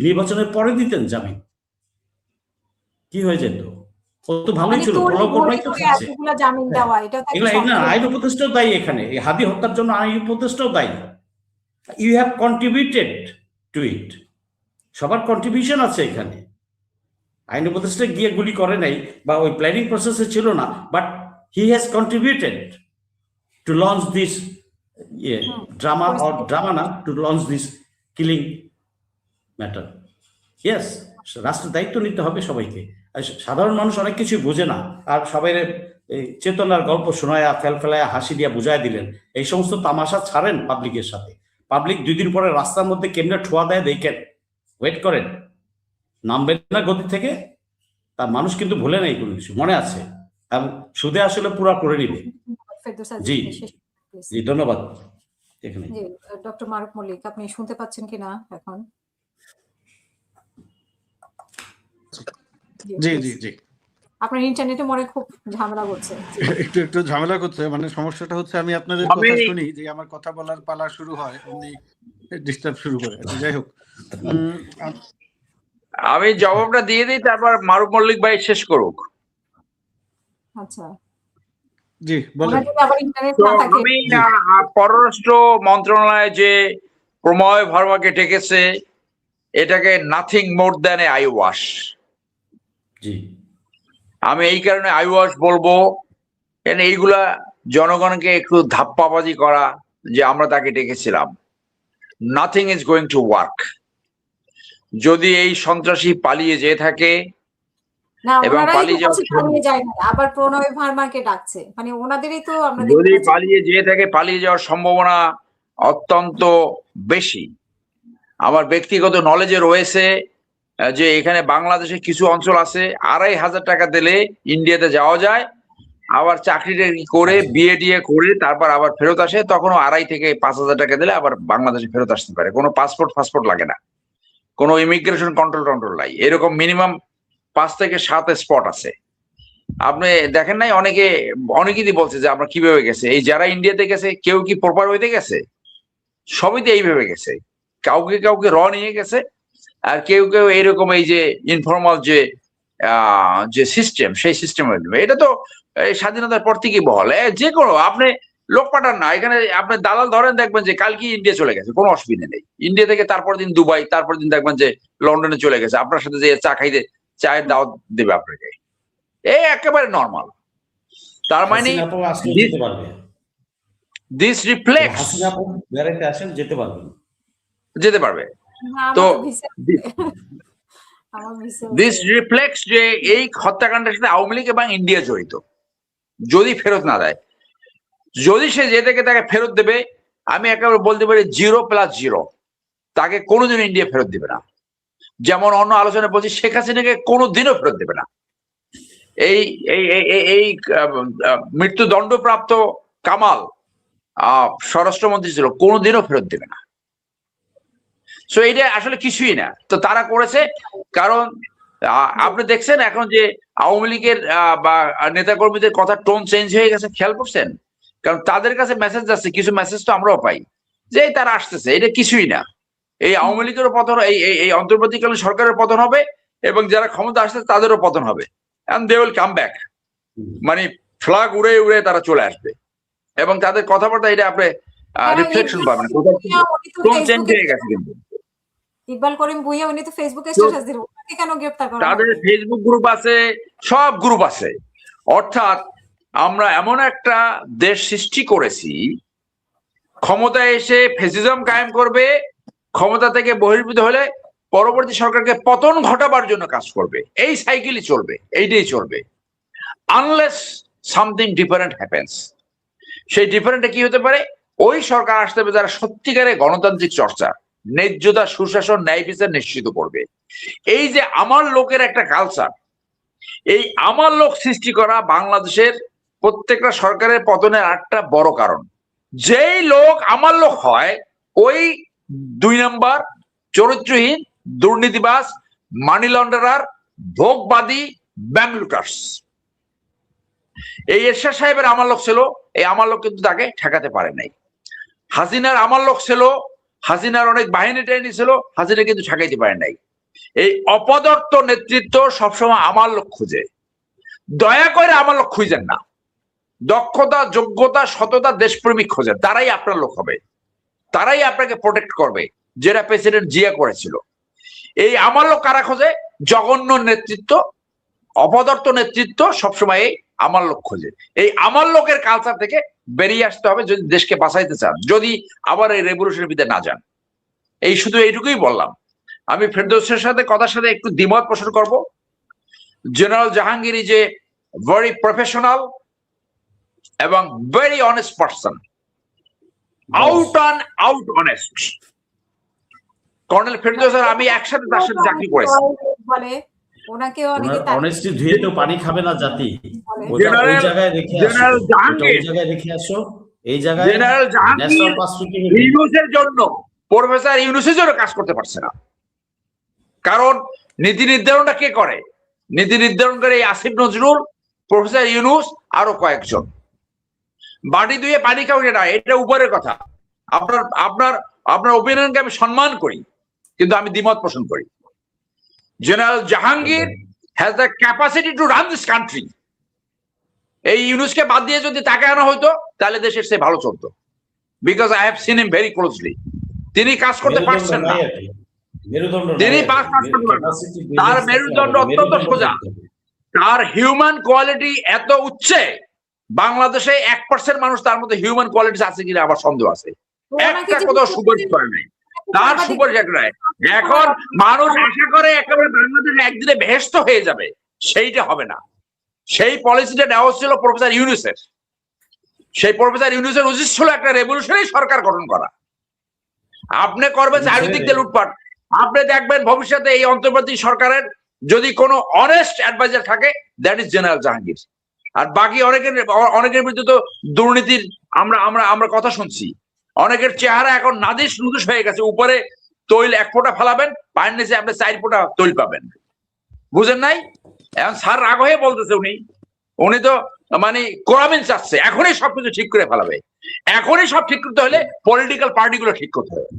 নির্বাচনের পরে দিতেন জামিন, কি হয়ে যেত? ও তো ভালোই ছিল, আইন উপদেষ্টাও দায়ী এখানে, এই হাদি হত্যার জন্য আইন উপদেষ্টাও দায়ী। ইউ হ্যাভ কন্ট্রিবিউটেড টু ইট, সবার কন্ট্রিবিউশন আছে এখানে। আইন উপদেষ্টা গিয়ে গুলি করে নাই বা ওই প্ল্যানিং প্রসেসে ছিল না, but he has contributed to launch this drama or drama na to launch this killing matter. Yes, রাষ্ট্রের দায়িত্ব নিতে হবে সবাইকে। সাধারণ মানুষ অনেক কিছু বোঝে না, আর সবাই চেতনার গল্প শোনায়, ফেলায়, হাসি দিয়া বুঝায় দিলেন, এই সমস্ত তামাশা ছাড়েন পাবলিকের সাথে। পাবলিক 2 দিন পরে রাস্তার মধ্যে কেমনে ঠোয়া দেয় দেখেন, ওয়েট করেন, নামবেন না গতি থেকে, তার মানুষ কিন্তু ভুলে নাই কোনো কিছু, মনে আছে, এবং সুদে আসলে পুরা করে নিবে। জি জি, ধন্যবাদ। এখানে ডক্টর মারুফ মল্লিক, আপনি শুনতে পাচ্ছেন কিনা এখন? জি জি জি, আপনার ইন্টারনেটে মনে খুব ঝামেলা করছে। একটু ঝামেলা করছে, মানে সমস্যাটা হচ্ছে আমি আপনাদের কথা শুনি, যে আমার কথা বলার পালা শুরু হয় অমনি ডিস্টার্ব শুরু করে। যাই হোক, আমি জবাবটা দিয়ে দিই, তারপর মারুফ মল্লিক ভাই শেষ করুক। আচ্ছা জি বলেন। আমি পররাষ্ট্র মন্ত্রণালয় যে প্রময় ভার্মাকে ডেকেছে, এটাকে nothing more than a eyewash. জি, আমি এই কারণে আই ওয়াশ বলবো, এইগুলা জনগণকে একটু ধাপ্পাবাজি করা যে আমরা তাকে ডেকেছিলাম। Nothing is going to work. যদি এই সন্ত্রাসী পালিয়ে যেয়ে থাকে এবং পালিয়ে আবার প্রণয় ভার্মাকে ডাকছে, মানে ওনাদেরই তো আমরা যদি পালিয়ে যেয়ে থাকে, পালিয়ে যাওয়ার সম্ভাবনা অত্যন্ত বেশি। আমার ব্যক্তিগত নলেজে রয়েছে যে এখানে বাংলাদেশে কিছু অঞ্চল আছে 2,500 টাকা দিলে ইন্ডিয়াতে যাওয়া যায়, আবার চাকরি করে বিয়ে টিয়ে করে তারপর আবার ফেরত আসে, তখনও 2,500 থেকে 5,000 টাকা দিলে আবার বাংলাদেশে ফেরত আসতে পারে। কোনো পাসপোর্ট লাগে না, কোনো ইমিগ্রেশন কন্ট্রোল নাই। এরকম মিনিমাম 5 থেকে 7 স্পট আছে। আপনি দেখেন নাই, অনেকেই বলছে যে আমরা কিভাবে গেছে, এই যারা ইন্ডিয়াতে গেছে কেউ কি প্রপার হইতে গেছে? সবই তো এইভাবে গেছে, কাউকে র নিয়ে গেছে, আর কেউ এইরকম এই যে ইনফর্মাল যে সিস্টেম, সেই সিস্টেম। এটা তো স্বাধীনতার পর থেকেই বহল। যে কোনো আপনি লোক পাঠান না, এখানে আপনি দালাল ধরেন, দেখবেন যে কালকে ইন্ডিয়া চলে গেছে, কোনো অসুবিধা নেই। ইন্ডিয়া থেকে তারপর দিন দুবাই, তারপর দিন দেখবেন যে লন্ডনে চলে গেছে, আপনার সাথে যে চা খাইতে চায়ের দাওয়াত দেবে আপনাকে, এই একেবারে নর্মাল। তার মানে দিস রিফ্লেক্টস যেতে পারবে। তো দিস রিফ্লেক্টস যে এই হত্যাকাণ্ডের সাথে আওয়ামী লীগ এবং ইন্ডিয়া জড়িত, যদি ফেরত না দেয়, যদি সে যে থেকে তাকে ফেরত দেবে, আমি একেবারে বলতে পারি 0+0, তাকে কোনোদিন ইন্ডিয়া ফেরত দেবে না। যেমন অন্য আলোচনায় বলছি, শেখ হাসিনাকে কোনোদিনও ফেরত দেবে না। এই এই মৃত্যুদণ্ডপ্রাপ্ত কামাল স্বরাষ্ট্রমন্ত্রী ছিল, কোনোদিনও ফেরত দেবে না। সো এইটা আসলে কিছুই না। তো তারা করেছে, কারণ আপনি দেখছেন এখন যে আওয়ামী লীগের বা নেতাকর্মীদের কথা টোন চেঞ্জ হয়ে গেছে, খেয়াল করছেন? কারণ তাদের কাছে মেসেজ যাচ্ছে, কিছু মেসেজ তো আমরাও পাই, যে তারা আসতেছে, এটা কিছুই না। এই আওয়ামী লীগেরও পতন, এই অন্তর্বর্তীকালীন সরকারের পতন হবে, এবং যারা ক্ষমতা আসছে তাদেরও পতন হবে, and they will come back. মানে ফ্ল্যাগ উড়ে উড়ে তারা চলে আসবে, এবং তাদের কথাবার্তা এটা আপনি রিফ্লেকশন পাবেন, টোন চেঞ্জ হয়ে গেছে। কিন্তু ইকবাল করিম ভুঁইয়া উনি তো ফেসবুকে স্ট্যাটাস দিলেন, ওনাকে কেন গ্রেফতার করা? তাদের ফেসবুক গ্রুপ আছে, সব গ্রুপ আছে। অর্থাৎ আমরা এমন একটা দেশ সৃষ্টি করেছি, ক্ষমতায় এসে ফ্যাসিজম কায়েম করবে, ক্ষমতা থেকে বহির্ভূত হলে পরবর্তী সরকারকে পতন ঘটাবার জন্য কাজ করবে। এই সাইকেলই চলবে, এইটাই চলবে, আনলেস সামথিং ডিফারেন্ট হ্যাপেন্স। সেই ডিফারেন্টটা কি হতে পারে? ওই সরকার আসতে হবে যারা সত্যিকারে গণতান্ত্রিক চর্চা, ন্যায্যতা, সুশাসন, ন্যায় বিচার নিশ্চিত করবে। এই যে আমার লোকের একটা কালচার, এই আমার লোক সৃষ্টি করা বাংলাদেশের প্রত্যেকটা সরকারের পতনের একটা বড় কারণ। যেই লোক আমার লোক হয়, ওই 2 নম্বর চরিত্রহীন, দুর্নীতিবাজ, মানি লন্ডারার, ভোগবাদী, ব্যাংক লুটার্স। এই এরশাদ সাহেবের আমার লোক ছিল, এই আমার লোক কিন্তু তাকে ঠেকাতে পারে নাই। হাসিনার আমার লোক ছিল, হাসিনার অনেক বাহিনী টাহিনী ছিল, হাসিনা কিন্তু ঠেকাইতে পারে নাই। এই অপদার্থ নেতৃত্ব সবসময় আমার লোক খুঁজে, দয়া করে আমার লোক খুঁজেন না। দক্ষতা, যোগ্যতা, সততা, দেশপ্রেমিক খোঁজেন, তারাই আপনার লোক হবে, তারাই আপনাকে প্রোটেক্ট করবে, যেটা প্রেসিডেন্ট জিয়া করেছিল। এই আমার লোক কারা খোঁজে? জঘন্য নেতৃত্ব, অপদার্থ নেতৃত্ব সবসময় এই আমার লোক খোঁজে। এই আমার লোকের কালচার থেকে বেরিয়ে আসতে হবে যদি দেশকে বাঁচাইতে চান, যদি আবার এই রেভলিউশনের ভিতরে না যান। এই শুধু এইটুকুই বললাম। আমি ফেরদৌসের সাথে কথার সাথে একটু দ্বিমত পোষণ করব। General Jahangir is a very professional এবং very honest person, out honest. Colonel Ferdous আর আমি একসাথে তার সাথে চাকরি করেছি। বলে ওনাকে অনেকে অনেস্টি ধুয়ে তো পানি খাবে না জাতি, ওই জায়গায় রেখে আসো, ওই জায়গায় রেখে আসো। এই জায়গায় জেনারেল জাহাঙ্গীর ইউনূসের জন্য, প্রফেসর ইউনূসের জন্য কাজ করতে পারছে না। কারণ নীতি নির্ধারণটা কে করে? নীতি নির্ধারণ করে আসিফ নজরুল, প্রফেসর ইউনূস, আরো কয়েকজন। বাটি ধুয়ে পানি খাওয়া না, এটা উপরের কথা। আপনার আপনার আপনার ওপিনিয়নকে আমি সম্মান করি, কিন্তু আমি দ্বিমত পোষণ করি। General Jahangir has the capacity to run this country. এই ইউনূসকে বাদ দিয়ে যদি তাকে আনা হইতো, তাহলে দেশের সে ভালো চলতো। Because I have seen him very closely. তিনি কাজ করতে পারছেন না, তিনি তার মেরুদণ্ড অত্যন্ত সোজা, তার হিউম্যান কোয়ালিটি এত উচ্চে, বাংলাদেশে 1% মানুষ তার মধ্যে হিউম্যান কোয়ালিটি আছে কিনা আমার সন্দেহ আছে। একটা কোথাও সুপারিশ করে নাই, তার সুপারিশ নাই। এখন মানুষ আশা করে একেবারে বাংলাদেশ একদিনে বেহেশত হয়ে যাবে, সেইটা হবে না। সেই পলিসিটা নেওয়া ছিল প্রফেসর ইউনূসের। সেই প্রফেসর ইউনূসের উচিত ছিল একটা রেভলিউশনারি সরকার গঠন করা। আপনি করবেন চারিদিক দিয়ে লুটপাট। আপনি দেখবেন ভবিষ্যতে এই অন্তর্বর্তী সরকারের যদি কোনো অনেস্ট অ্যাডভাইজার থাকে, দ্যাট ইজ জেনারেল জাহাঙ্গীর। আর বাকি অনেকের বিরুদ্ধে তো দুর্নীতির আমরা কথা শুনছি। অনেকের চেহারা এখন নাদিস নুদুস হয়ে গেছে। উপরে তৈল 1 ফোঁটা ফেলাবেন, পায়ের নিচে আপনি 4 ফোঁটা তৈল পাবেন। বুঝেন নাই? এখন স্যার রাগ হয়ে বলতেছে, উনি তো মানে কোরামিন চাচ্ছে, এখনই সবকিছু ঠিক করে ফেলাবে। এখনই সব ঠিক করতে হলে পলিটিক্যাল পার্টিগুলো ঠিক করতে হবে।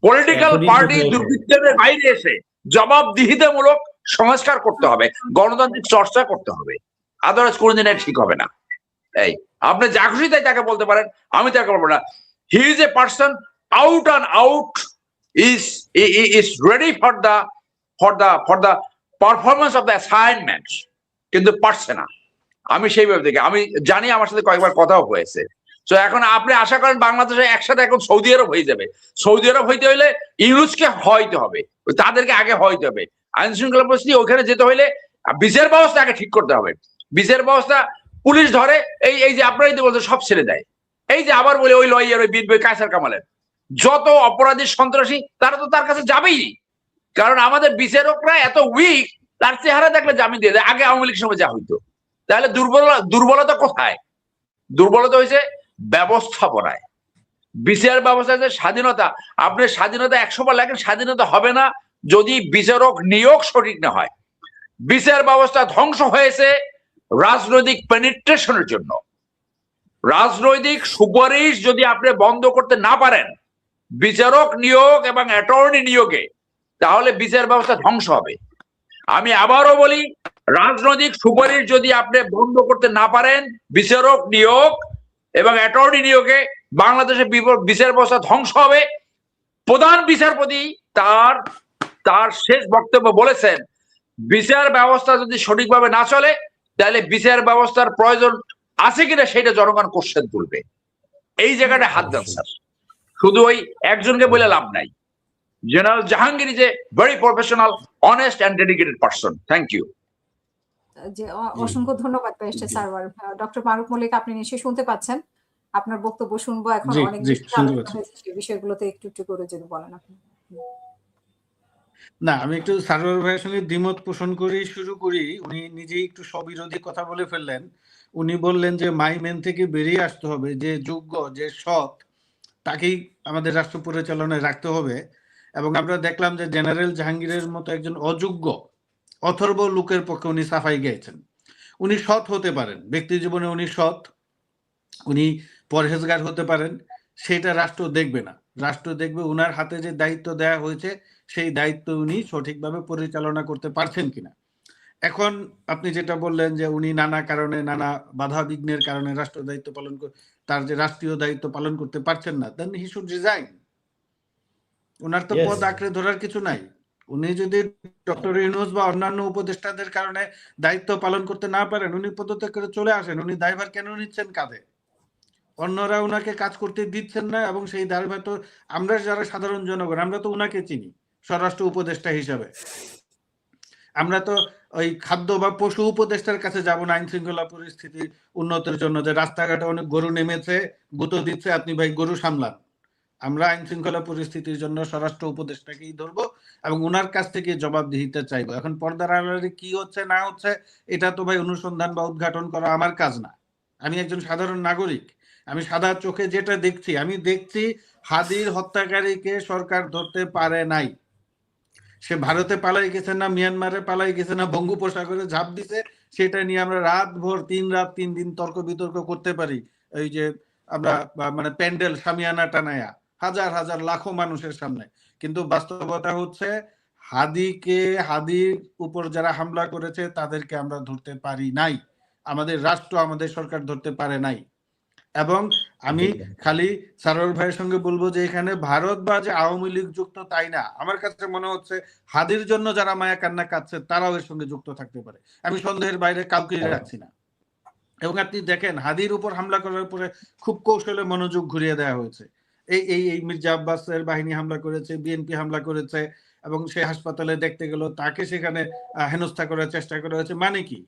পলিটিক্যাল পার্টি দুর্বৃত্তের বাইরে এসে জবাবদিহিতামূলক সংস্কার করতে হবে, গণতান্ত্রিক চর্চা করতে হবে। আদারওয়াইজ কোনদিন ঠিক হবে না। এই আপনি যা খুশি তাই তাকে বলতে পারেন, আমি তাকে বলবো না। He is a person out and out is ready for the performance of the assignment, কিন্তু পারছে না। আমি সেইভাবে দেখি, আমি জানি, আমার সাথে কয়েকবার কথাও হয়েছে। তো এখন আপনি আশা করেন বাংলাদেশে একসাথে এখন সৌদি আরব হয়ে যাবে? সৌদি আরব হইতে হইলে ইউনুসকে হইতে হবে, তাদেরকে আগে হইতে হবে। আইন শৃঙ্খলা পরিস্থিতি ওখানে যেতে হইলে বিচার ব্যবস্থা আগে ঠিক করতে হবে। বিচার ব্যবস্থা, পুলিশ ধরে, এই যে আপনারাই তো বলতে সব ছেড়ে দেয়। এই যে আবার বলে ওই লয়ার, ওই বীর কায়সার কামালের যত অপরাধী সন্ত্রাসী তারা তো তার কাছে যাবেই, কারণ আমাদের বিচারকরা এত উইক, তার চেহারা দেখলে জামিন দিয়ে দেয়। আগে আওয়ামী লীগের সময় যা হইতো। তাহলে দুর্বলতা কোথায়? দুর্বলতা হয়েছে ব্যবস্থাপনায়, বিচার ব্যবস্থায় যে স্বাধীনতা। আপনি স্বাধীনতা 100 বার লেখেন, স্বাধীনতা হবে না যদি বিচারক নিয়োগ সঠিক না হয়। বিচার ব্যবস্থা ধ্বংস হয়েছে রাজনৈতিক পেনিট্রেশনের জন্য। রাজনৈতিক সুপারিশ যদি আপনি বন্ধ করতে না পারেন বিচারক নিয়োগ এবং অ্যাটর্নি নিয়োগে, তাহলে বিচার ব্যবস্থা ধ্বংস হবে। আমি আবারও বলি, রাজনৈতিক সুপারিশ যদি আপনি বন্ধ করতে না পারেন বিচারক নিয়োগ এবং অ্যাটর্নি নিয়োগে, বাংলাদেশের বিচার ব্যবস্থা ধ্বংস হবে। প্রধান বিচারপতি তার শেষ বক্তব্য বলেছেন, বিচার ব্যবস্থা যদি সঠিকভাবে না চলে তাহলে বিচার ব্যবস্থার প্রয়োজন আছে কিনা সেটা জনগণ কোশ্চেন তুলবে। এই জায়গাটা হাত দেন স্যার, শুধু ওই একজনকে বলে লাভ নাই। General Jahangir is a very professional, honest and dedicated person. Thank you. অসংখ্য ধন্যবাদ ব্যারিস্টার সারওয়ার। ডক্টর মারুফ মল্লিক, আপনি নিশ্চয়ই শুনতে পাচ্ছেন, আপনার বক্তব্য শুনবো এখন। অনেক বিষয়গুলোতে একটু একটু করে যদি বলেন আপনি। না, আমি একটু সারওয়ার ভাইয়ের সঙ্গে দ্বিমত পোষণ করে শুরু করি। উনি নিজেই একটু স্ববিরোধী কথা বলে ফেললেন। উনি বললেন যে মাইমেন থেকে বেরিয়ে আসতে হবে, যে যোগ্য, যে সৎ, তাকেই আমাদের রাষ্ট্র পরিচালনায় রাখতে হবে। এবং আমরা দেখলাম যে জেনারেল জাহাঙ্গীরের মতো একজন অযোগ্য অথর্ব লোকের পক্ষে উনি সাফাই গেয়েছেন। উনি সৎ হতে পারেন, ব্যক্তি জীবনে উনি সৎ, উনি পরহেজগার হতে পারেন, সেটা রাষ্ট্র দেখবে না। রাষ্ট্র দেখবে উনার হাতে যে দায়িত্ব দেওয়া হয়েছে সেই দায়িত্ব উনি সঠিকভাবে পরিচালনা করতে পারছেন কিনা। এখন আপনি যেটা বললেন যে উনি নানা কারণে, নানা বাধা বিঘ্নের কারণে রাষ্ট্র দায়িত্ব পালন, তার যে রাষ্ট্রীয় দায়িত্ব পালন করতে পারছেন না, দেন হি শুড রিজাইন। ওনার তো পদ আঁকড়ে ধরার কিছু নাই। উনি যদি ডক্টর ইউনূস বা অন্যান্য উপদেষ্টাদের কারণে দায়িত্ব পালন করতে না পারেন, উনি পদত্যাগ করে চলে আসেন। উনি দায়ভার কেন নিচ্ছেন কাঁধে? অন্যরা উনাকে কাজ করতে দিচ্ছেন না, এবং সেই দায়ভার তো আমরা যারা সাধারণ জনগণ, আমরা তো উনাকে চিনি স্বরাষ্ট্র উপদেষ্টা হিসাবে। আমরা তো ওই খাদ্য বা পশু উপদেষ্টার কাছে যাব না আইন শৃঙ্খলা পরিস্থিতি উন্নতির জন্য, যে রাস্তাঘাটে অনেক গরু নেমেছে, গুঁতো দিচ্ছে, আপনি ভাই গরু সামলান। আমরা আইন শৃঙ্খলা পরিস্থিতির জন্য স্বরাষ্ট্র উপদেষ্টাকেই ধরবো এবং ওনার কাছ থেকে জবাবদিহিতা চাইবো। এখন পর্দার আড়ালে কি হচ্ছে না হচ্ছে এটা তো ভাই অনুসন্ধান বা উদ্ঘাটন করা আমার কাজ না। আমি একজন সাধারণ নাগরিক, আমি সাদা চোখে যেটা দেখছি, আমি দেখছি হাদির হত্যাকারীকে সরকার ধরতে পারে নাই। সে ভারতে পালাই গেছে না, মিয়ানমারে পালাই গেছে না, বঙ্গোপসাগরে ঝাঁপ দিছে, সেটা নিয়ে আমরা রাত ভোর 3 রাত 3 দিন তর্ক বিতর্ক করতে পারি। এই যে আমরা মানে প্যান্ডেল সামিয়ানা টানায়া হাজার হাজার লাখো মানুষের সামনে, কিন্তু বাস্তবতা হচ্ছে হাদির উপর যারা হামলা করেছে তাদেরকে আমরা ধরতে পারি নাই, আমাদের রাষ্ট্র, আমাদের সরকার ধরতে পারে নাই। এবং আমি খালি সারোয়ার ভাইয়ের সঙ্গে বলবো যে এখানে ভারত বা যে আওয়ামী লীগ যুক্ত তাই না, আমার কাছে মনে হচ্ছে হাদির জন্য যারা মায়া কান্না কাঁদছে তারাও এর সঙ্গে যুক্ত থাকতে পারে। আমি সন্দেহের বাইরে কাউকে রাখছি না। এবং আপনি দেখেন হাদির উপর হামলা করার পরে খুব কৌশলে মনোযোগ ঘুরিয়ে দেওয়া হয়েছে। এই মির্জা আব্বাসের বাহিনী হামলা করেছে, বিএনপি হামলা করেছে, এবং সে হাসপাতালে দেখতে গেল, তাকে সেখানে হেনস্থা করার চেষ্টা করা হয়েছে। মানে কি,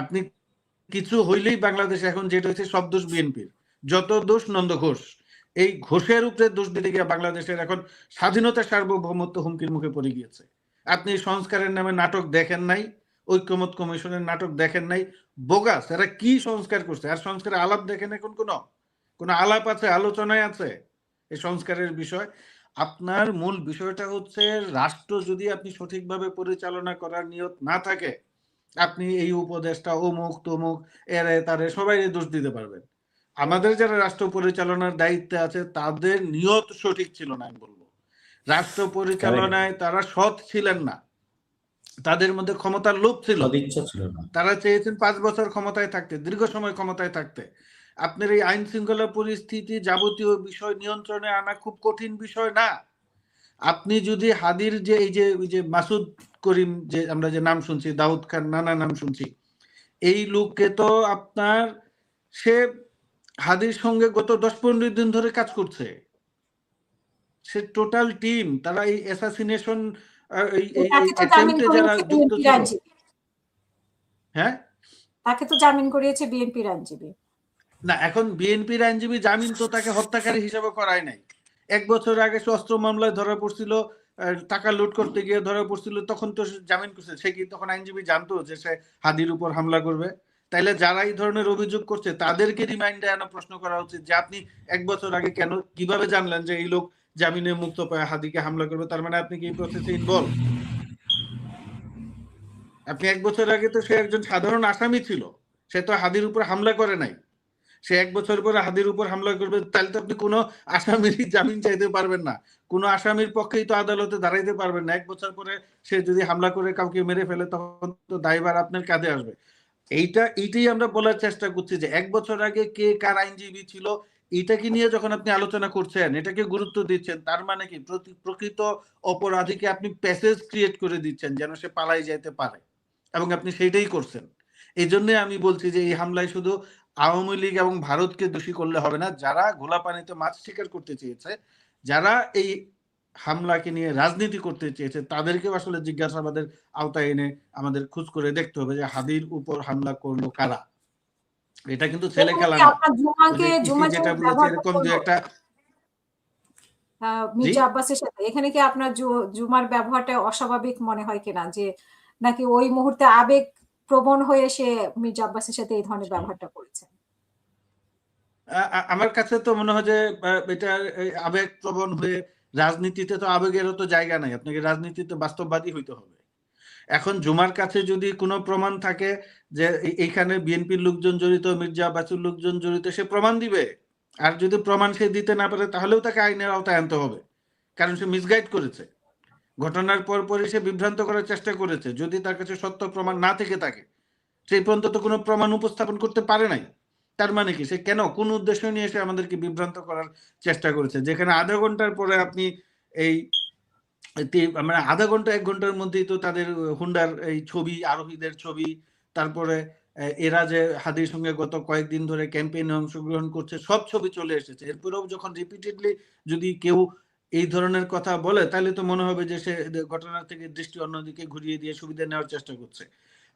আপনি কিছু হইলেই বাংলাদেশ এখন যেটা হচ্ছে সব দোষ বিএনপির, যত দোষ নন্দ ঘোষ। এই ঘোষের উপরে দোষ দিতে গিয়ে বাংলাদেশের এখন স্বাধীনতা সার্বভৌমত্ব হুমকির মুখে পড়ে গিয়েছে। আপনি সংস্কারের নামে নাটক দেখেন নাই, ঐক্যমত কমিশনের নাটক দেখেন নাই, বোগাস। এরা কি সংস্কার করছে? আর সংস্কারের আলাপ দেখেন এখন কোনো আলাপ আছে, আলোচনায় আছে এই সংস্কারের বিষয়? আপনার মূল বিষয়টা হচ্ছে রাষ্ট্র যদি আপনি সঠিকভাবে পরিচালনা করার নিয়ত না থাকে, আপনি এই উপদেশটা অমুক তমুক এরে তারে সবাই দোষ দিতে পারবেন। আমাদের যারা রাষ্ট্র পরিচালনার দায়িত্বে আছে তাদের নিয়ত সঠিক ছিল না, আমি বলবো রাষ্ট্র পরিচালনায় তারা সৎ ছিলেন না। তাদের মধ্যে ক্ষমতার লোভ ছিল, সদিচ্ছা ছিল না। তারা চেয়েছেন 5 বছর ক্ষমতায় থাকতে, দীর্ঘ সময় ক্ষমতায় থাকতে। আপনার এই আইন শৃঙ্খলা পরিস্থিতি যাবতীয় বিষয় নিয়ন্ত্রণে আনা খুব কঠিন বিষয় না। আপনি যদি হাদির যে এই যে মাসুদ করিম, যে আমরা যে নাম শুনছি, দাউদ খান, নানা নাম শুনছি, এই লোককে তো আপনার, সে হাদির সঙ্গে গত 10-15 দিন ধরে কাজ করছে। সে টোটাল টিম, তারা এই অ্যাসাসিনেশন অ্যাটেম্পটে যারা যুক্ত ছিল। হ্যাঁ, তাকে তো জামিন করিয়েছে বিএনপির আইনজীবী। না, এখন বিএনপির আইনজীবী জামিন তো তাকে হত্যাকারী হিসেবে করায় নাই। 1 বছর আগে সে অস্ত্র মামলায় ধরা পড়ছিল, টাকা লুট করতে গিয়ে ধরা পড়ছিল, তখন তো জামিন করছে। সে কি তখন আইনজীবী জানতো যে সে হাদির উপর হামলা করবে? তাইলে যারা এই ধরনের অভিযোগ করছে তাদেরকে রিমাইন্ডে আনা প্রশ্ন করা উচিত যে আপনি 1 বছর আগে কেন, কিভাবে জানলেন যে এই লোক জামিনে মুক্ত পায় হাদিকে হামলা করবে? তার মানে আপনি কি এই প্রসেসে ইনভলভ? আপনি 1 বছর আগে তো সে একজন সাধারণ আসামি ছিল, সে তো হাদির উপর হামলা করে নাই। সে 1 বছর পরে হাদির উপর হামলা করবে, তাহলে তো আপনি কোনো আসামির জামিন চাইতে পারবেন না, কোনো আসামির পক্ষেই তো আদালতে দাঁড়াইতে পারবেন না। 1 বছর পরে সে যদি হামলা করে কাউকে মেরে ফেলে, তখন তো দায়ভার আপনার কাঁধে আসবে। এইটাই আমরা বলার চেষ্টা করছি যে 1 বছর আগে কে কার আইনজীবী ছিল, এইটাকে নিয়ে যখন আপনি আলোচনা করছেন, এটাকে গুরুত্ব দিচ্ছেন, তার মানে কি প্রকৃত অপরাধীকে আপনি প্যাসেজ ক্রিয়েট করে দিচ্ছেন যেন সে পালাই যেতে পারে, এবং আপনি সেইটাই করছেন। এই জন্য আমি বলছি যে এই হামলায় শুধু আওয়ামী লীগ এবং ভারতকে দোষী করলে হবে না। যারা ঘোলা পানিতে মাছ শিকার করতে চেয়েছে, যারা এই হামলাকে নিয়ে রাজনীতি করতে চেয়েছে, তাদেরকেও আসলে জিজ্ঞাসাবাদের আওতায় এনে আমাদের খোঁজ করে দেখতে হবে যে হাদির উপর হামলা করলো কারা। এটা কিন্তু ছেলে খেলা না। যেটা বলেছে এরকম যে একটা মির্জা আব্বাসের সাথে, এখানে কি আপনার জুমার ব্যবহারটা অস্বাভাবিক মনে হয় কিনা, যে নাকি ওই মুহূর্তে আবেগ প্রবণ হয়ে সে মির্জা আব্বাসের সাথে এই ধরনের ব্যবহারটা করেছে? আমার কাছে তো মনে হয় যে এটা আবেগ প্রবণ হয়ে, রাজনীতিতে তো আবেগেরও তো জায়গা নাই, আপনাকে রাজনীতিতে বাস্তববাদী হইতে হবে। এখন জুমার কাছে যদি কোনো প্রমাণ থাকে যে এইখানে বিএনপির লোকজন জড়িত, মির্জা আব্বাসের লোকজন জড়িত, সে প্রমাণ দিবে। আর যদি প্রমাণ সে দিতে না পারে, তাহলেও তাকে আইনের আওতায় আনতে হবে, কারণ সে মিসগাইড করেছে। ঘটনার পরপরই সে বিভ্রান্ত করার চেষ্টা করেছে। যদি তার কাছে সত্য প্রমাণ না থেকে থাকে, সেই পর্যন্ত তো কোনো প্রমাণ উপস্থাপন করতে পারে নাই, তার মানে কি সে কেন, কোন উদ্দেশ্য নিয়ে এসে আমাদেরকে বিভ্রান্ত করার চেষ্টা করেছে? যেখানে আধা ঘন্টার পরে আপনি এই মানে আধা ঘন্টা 1 ঘন্টার মধ্যেই তো তাদের হুন্ডার এই ছবি, আরোহীদের ছবি, তারপরে এরা যে হাদির সঙ্গে গত কয়েকদিন ধরে ক্যাম্পেইনে অংশগ্রহণ করছে, সব ছবি চলে এসেছে। এরপরেও যখন রিপিটেডলি যদি কেউ এই ধরনের কথা বলে, তাহলে তো মনে হবে যে সে ঘটনা থেকে দৃষ্টি অন্যদিকে ঘুরিয়ে দিয়ে সুবিধা নেওয়ার চেষ্টা করছে।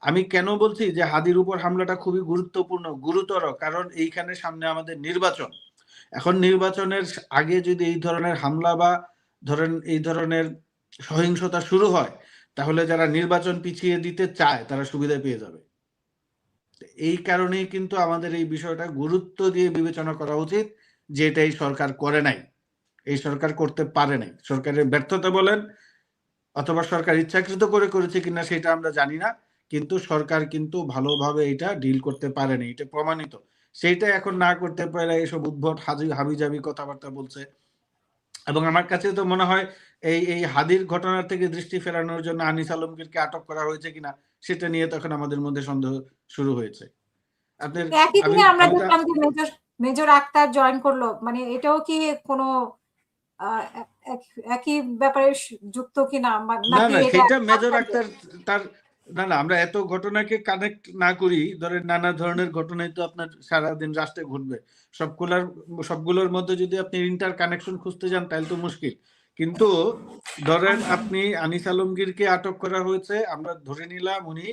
আমি কেন বলছি যে হাদির উপর হামলাটা খুবই গুরুত্বপূর্ণ, গুরুতর, কারণ এইখানে সামনে আমাদের নির্বাচন। এখন নির্বাচনের আগে যদি এই ধরনের হামলা বা ধরেন এই ধরনের সহিংসতা শুরু হয়, তাহলে যারা নির্বাচন পিছিয়ে দিতে চায় তারা সুবিধা পেয়ে যাবে। এই কারণেই কিন্তু আমাদের এই বিষয়টা গুরুত্ব দিয়ে বিবেচনা করা উচিত, যে এটা এই সরকার করে নাই, এই সরকার করতে পারে নাই। সরকারের ব্যর্থতা বলেন, অথবা সরকার ইচ্ছাকৃত করে করেছে কিনা সেটা আমরা জানি না, কিন্তু সরকার কিন্তু ভালোভাবে এটা ডিল করতে পারেনি, এটা প্রমাণিত। সেইটা এখন না করতে পারে এইসব উদ্ভট হাবিজাবি কথাবার্তা বলছে। এবং আমার কাছে তো মনে হয় এই হাদির ঘটনা থেকে দৃষ্টি ফেরানোর জন্য আনিস আলমগীরকে আটক করা হয়েছে কিনা, সেটা নিয়ে তখন আমাদের মধ্যে সন্দেহ শুরু হয়েছে। একই দিনে আমরা দেখলাম যে মেজর আক্তার জয়েন করলো, মানে এটাও কি কোনো একই ব্যাপারে যুক্ত কিনা? না, সেটা মেজর আক্তার তার, না, আমরা এত ঘটনাকে কানেক্ট না করি। ধরেন নানা ধরনের ঘটনাই তো আপনার সারাদিন রাষ্ট্রে ঘটবে, সবগুলোর মধ্যে যদি আপনি ইন্টার কানেকশন খুঁজতে যান তাহলে তো মুশকিল। কিন্তু ধরেন আপনি আনিস আলমগীরকে আটক করা হয়েছে, আমরা ধরে নিলাম উনি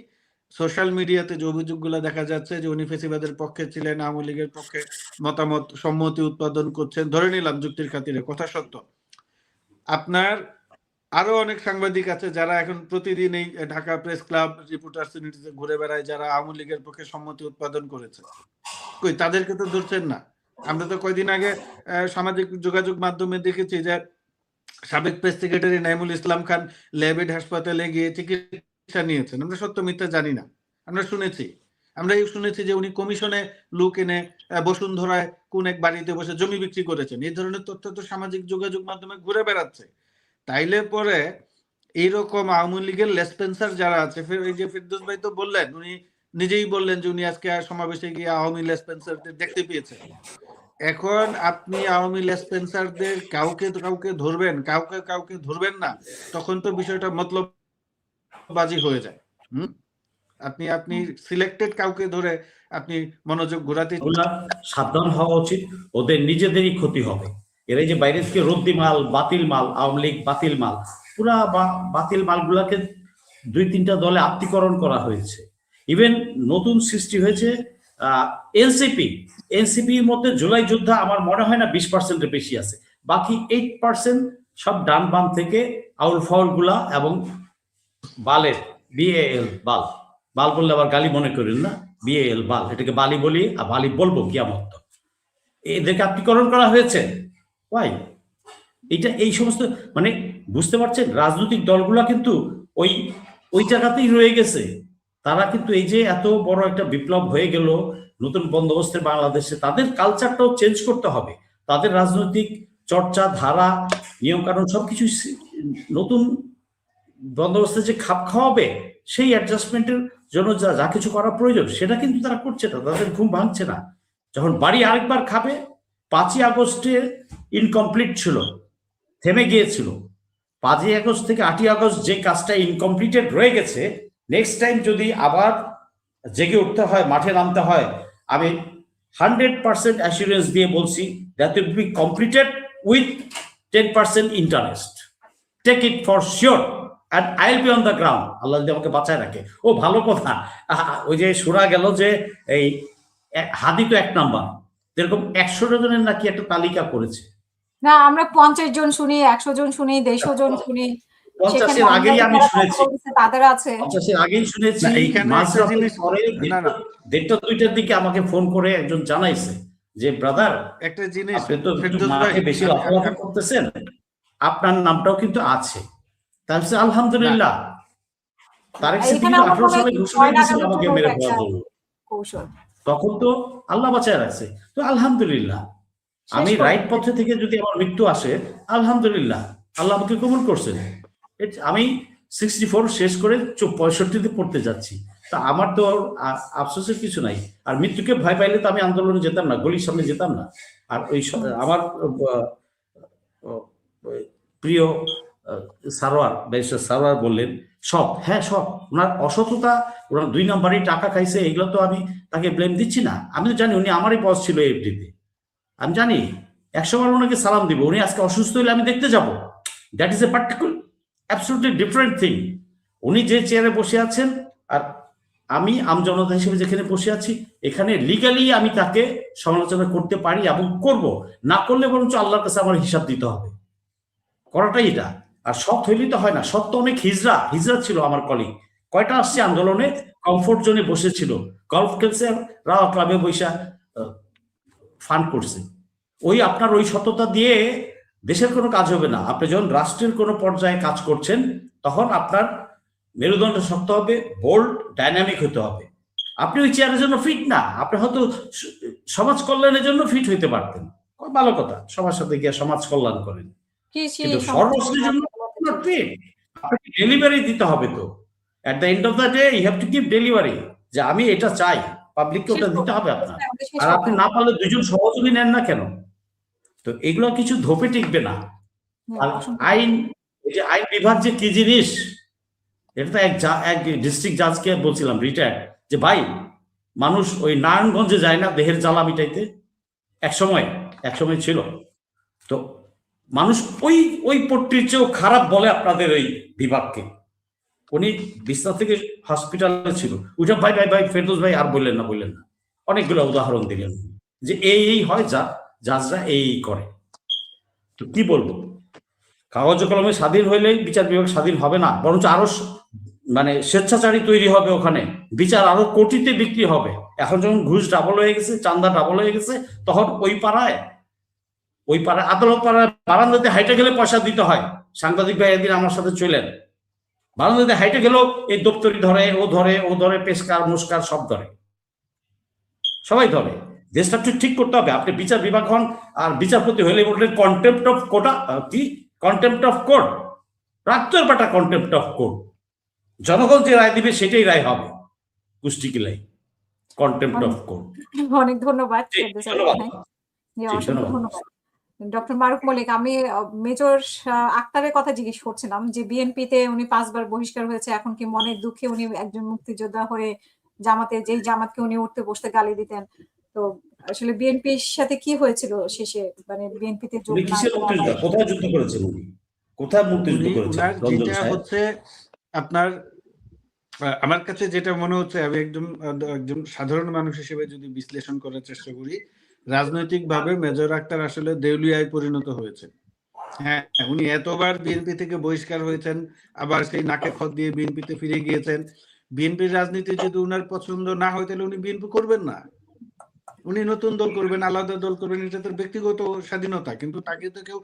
সোশ্যাল মিডিয়াতে যে অভিযোগগুলো দেখা যাচ্ছে যে উনি ফেসিবাদের পক্ষে ছিলেন, আওয়ামী লীগের পক্ষে মতামত সম্মতি উৎপাদন করছেন, ধরে নিলাম যুক্তির খাতিরে, কথা সত্য। আপনার আরো অনেক সাংবাদিক আছে যারা এখন প্রতিদিন এই ঢাকা প্রেস ক্লাব, রিপোর্টার্স ইউনিটিতে ঘুরে বেড়ায়, যারা আওয়ামী লীগের পক্ষে সম্মতি উৎপাদন করেছে। কই, তাদেরকে তো ধরছেন না। আমরা তো কয়দিন আগে সামাজিক যোগাযোগ মাধ্যমে দেখেছি যে সাবেক প্রেস সেক্রেটারি নাইমুল ইসলাম খান ল্যাবেড হাসপাতালে গিয়ে চিকিৎসা নিয়েছেন। আমরা সত্য মিথ্যা জানি না, আমরা শুনেছি যে উনি কমিশনে লোক এনে বসুন্ধরায় কোন এক বাড়িতে বসে জমি বিক্রি করেছেন। এই ধরনের তথ্য তো সামাজিক যোগাযোগ মাধ্যমে ঘুরে বেড়াচ্ছে। তাইলে পরে এইরকম আওয়ামী লীগের লেসপেন্সার যারা আছে, এই যে ফেরদৌস ভাই তো বললেন, উনি নিজেই বললেন যে উনি আজকে সমাবেশে গিয়ে আওয়ামী লেসপেন্সারদের দেখতে পেয়েছেন। এখন আপনি আওয়ামী লেসপেন্সারদের কাউকে ধরবেন, কাউকে ধরবেন না, তখন তো বিষয়টা মতলববাজি হয়ে যায়। আপনি সিলেক্টেড কাউকে ধরে আপনি মনোযোগ ঘোরাতে, সাবধান হওয়া উচিত, ওদের নিজেদেরই ক্ষতি হবে। এরা যে বাইরে থেকে রদ্দি মাল, বাতিল মাল, আওয়ামী লীগ বাতিল মাল, পুরা বাতিল মালগুলাকে 2-3টা দলে আত্মীকরণ করা হয়েছে। ইভেন নতুন সৃষ্টি হয়েছে এনসিপির মধ্যে জুলাই যোদ্ধা আমার মনে হয় না 20%-এর বেশি আছে, বাকি 8% সব ডান বাম থেকে আউল ফাউল গুলা এবং বালের BAL বাল, বাল বললে আবার গালি মনে করেন না, BAL বাল, এটাকে বালি বলি আর বালি বলবো কিয়ামত। এদেরকে আত্মীকরণ করা হয়েছে। ওয়াই এটা এই সমস্ত মানে বুঝতে পারছেন, রাজনৈতিক দলগুলা কিন্তু ওই জায়গাতেই রয়ে গেছে। তারা কিন্তু এই যে এত বড় একটা বিপ্লব হয়ে গেল নতুন বন্দোবস্তের বাংলাদেশে, তাদের কালচারটাও চেঞ্জ করতে হবে, তাদের রাজনৈতিক চর্চা, ধারা, নিয়ম কানুন সবকিছু নতুন বন্দোবস্তে যে খাপ খাওয়াবে, সেই অ্যাডজাস্টমেন্টের জন্য যা কিছু করা প্রয়োজন সেটা কিন্তু তারা করছে না, তাদের ঘুম ভাঙছে না। যখন বাড়ি আরেকবার খাবে, 5ই আগস্টে ইনকমপ্লিট ছিল, থেমে গিয়েছিল, 5ই আগস্ট থেকে 8ই আগস্ট যে কাজটা ইনকমপ্লিটেড রয়ে গেছে, নেক্সট টাইম যদি আবার জেগে উঠতে হয়, মাঠে নামতে হয়, আমি 100% অ্যাসুরেন্স দিয়ে বলছি that will be completed with 10% interest. Take it for sure and I will be on the ground. আল্লাহ যদি আমাকে বাঁচায় রাখে। ও ভালো কথা, ওই যে শোনা গেল যে এই হাদি তো 1 নাম্বার, এরকম 100 জনের নাকি একটা তালিকা করেছে। না, আমরা 50 জন শুনি, 100 জন শুনি, 150 জন শুনি। 50-এর আগেই আমি শুনেছি, তাদের আছে 50-এর আগেই শুনেছি। পরে 1:30-2টার দিকে আমাকে ফোন করে একজন জানাইছে যে ব্রাদার, একটা জিনিস আপনি তো মাঠে বেশি লাফালাফি করতেছেন, আপনার নামটাও কিন্তু আছে। তাহলে আলহামদুলিল্লাহ, তারেক সিদ্দিকী 18 সালে ঘোষণা দিয়েছিল আমাকে মেরে ফেলার জন্য, তখন তো আল্লাহ বাঁচায় রাখছে। তো আলহামদুলিল্লাহ, আমি রাইট পথে থেকে যদি আমার মৃত্যু আসে, আলহামদুলিল্লাহ, আল্লাহ আমাকে কবুল করছেন। আমি 64 শেষ করে 65-তে পড়তে যাচ্ছি, তা আমার তো আফসোসের কিছু নাই। আর মৃত্যুকে ভয় পাইলে তো আমি আন্দোলনে যেতাম না, গলির সামনে যেতাম না। আর ওই আমার প্রিয় সারোয়ার বললেন সব, হ্যাঁ সব, ওনার অসততা, ওনার 2 নাম্বারই টাকা খাইছে, এগুলো তো আমি তাকে ব্লেম দিচ্ছি না। আমি তো জানি উনি আমারই বস ছিল এফডিতে, আমি জানি 100 বার ওনাকে সালাম দিব। উনি আজকে অসুস্থ হলে আমি দেখতে যাব, that is a particular absolutely different thing. উনি যে চেয়ারে বসে আছেন আর আমি আমজনতা হিসেবে যেখানে বসে আছি, এখানে লিগালি আমি তাকে সমালোচনা করতে পারি এবং করব, না করলে বরঞ্চ আল্লাহর কাছে আমার হিসাব দিতে হবে, করাটাই এটা। আর সৎ হইলেই তো হয় না, সৎ তো অনেক হিজড়া ছিল আমার কলিগ, কয়টা আসছে আন্দোলনে, কমফোর্ট জোনে বসেছিল, গলফ খেলছে, রাও ক্লাবে বৈশা ফান্ড করছে। আপনার ওই সততা দিয়ে দেশের কোনো কাজ হবে না। আপনি যখন রাষ্ট্রের কোনো পর্যায়ে কাজ করছেন, তখন আপনার মেরুদণ্ড শক্ত হবে, বোল্ড, ডাইনামিক হতে হবে। আপনি ওই চেয়ারের জন্য ফিট না, আপনি হয়তো সমাজ কল্যাণের জন্য ফিট হইতে পারতেন, ভালো কথা, সবার সাথে গিয়ে সমাজ কল্যাণ করেন, কিন্তু সর্বস্বের জন্য আপনাকে ডেলিভারি দিতে হবে। তো at the end of the day you have to give delivery, যে আমি এটা চাই, পাবলিককে ওটা দিতে হবে আপনার। আর আপনি না পারলে 2 জন সহযোগী নেন না কেন? তো এগুলো কিছু ধোপে টিকবে না। আর আইন, এই যে আইন বিভাগ যে কি জিনিস, এটা তো এক ডিস্ট্রিক্ট জাজকে বলছিলাম রিটায়ার্ড, যে ভাই, মানুষ ওই নারায়ণগঞ্জে যায় না দেহের জ্বালা মিটাইতে, এক সময় ছিল, তো মানুষ ওই পট্টির চেয়েও খারাপ বলে আপনাদের ওই বিভাগকে। উনি বিছনা থেকে হসপিটালে ছিল, উঠে ভাই ফেরদৌস ভাই আর বললেন না, অনেকগুলো উদাহরণ দিলেন যে এই হয়, জাজরা এই করে। তো কি বলবো, কাগজ কলমে স্বাধীন হইলেই বিচার বিভাগ স্বাধীন হবে না, বরঞ্চ আরো মানে স্বেচ্ছাচারী তৈরি হবে, ওখানে বিচার আরো কোটিতে বিক্রি হবে। এখন যখন ঘুষ ডাবল হয়ে গেছে, চান্দা ডাবল হয়ে গেছে, তখন ওই পাড়ায় আদালত পাড়ায় বারান্দাতে হাইটে গেলে পয়সা দিতে হয়। সাংবাদিক ভাই একদিন আমার সাথে চলেন, বারান্দাতে হাইটে গেলেও এই দপ্তরি ধরে, ও ধরে পেশকার মুস্কার সব ধরে, সবাই ধরে। দেশটা ঠিক করতে হবে। আপনি বিচার বিভাগ হন আর বিচারপতি হইলে বললেন কন্টেম্পট অফ কোর্ট, রাত্রের বেটা কন্টেম্প্ট অফ কোর্ট, জনগণ যে রায় দিবে সেটাই রায় হবে, কুষ্টি কিলাই কন্টেম্প্ট অফ কোর্ট। অনেক ধন্যবাদ ফেরদৌস আলী ভাই। জি, জি, অসংখ্য ধন্যবাদ। ধন্যবাদ। ডক্টর মারুফ মল্লিক, আমি মেজর আক্তারের কথা জিজ্ঞেস করছিলাম যে বিএনপিতে উনি 5 বার বহিষ্কার হয়েছে, এখন কি মনের দুঃখে উনি একজন মুক্তিযোদ্ধা হয়ে যেই জামাতকে উনি উঠতে বসতে গালি দিতেন, তো আসলে বিএনপির সাথে কি হয়েছিল শেষে, মানে বিএনপিতে যোগ উনি না কিসের করা বা মুক্তিযোদ্ধা, কোথায় যুদ্ধ করেছেন উনি, কোথায় মুক্তিযুদ্ধ উনি করেছেন উনার রঞ্জন যেটা সাহেব? হচ্ছে আপনার আমার কাছে যেটা মনে হচ্ছে, আমি একজন সাধারণ মানুষ হিসেবে যদি বিশ্লেষণ করার চেষ্টা করি, রাজনৈতিকভাবে মেজর আক্তার আসলে দেউলিয়ায় পরিণত হয়েছে। হ্যাঁ, উনি এতবার বিএনপি থেকে বহিষ্কার হয়েছেন, আবার সেই নাকে খত দিয়ে বিএনপিতে ফিরে গিয়েছেন। বিএনপির রাজনীতি যদি উনার পছন্দ না হয় তাহলে উনি বিএনপি করবেন না, উনি নতুন দল করবেন, আলাদা দল করবেন, এটা তার ব্যক্তিগত স্বাধীনতা। কিন্তু তাকে তো কেউ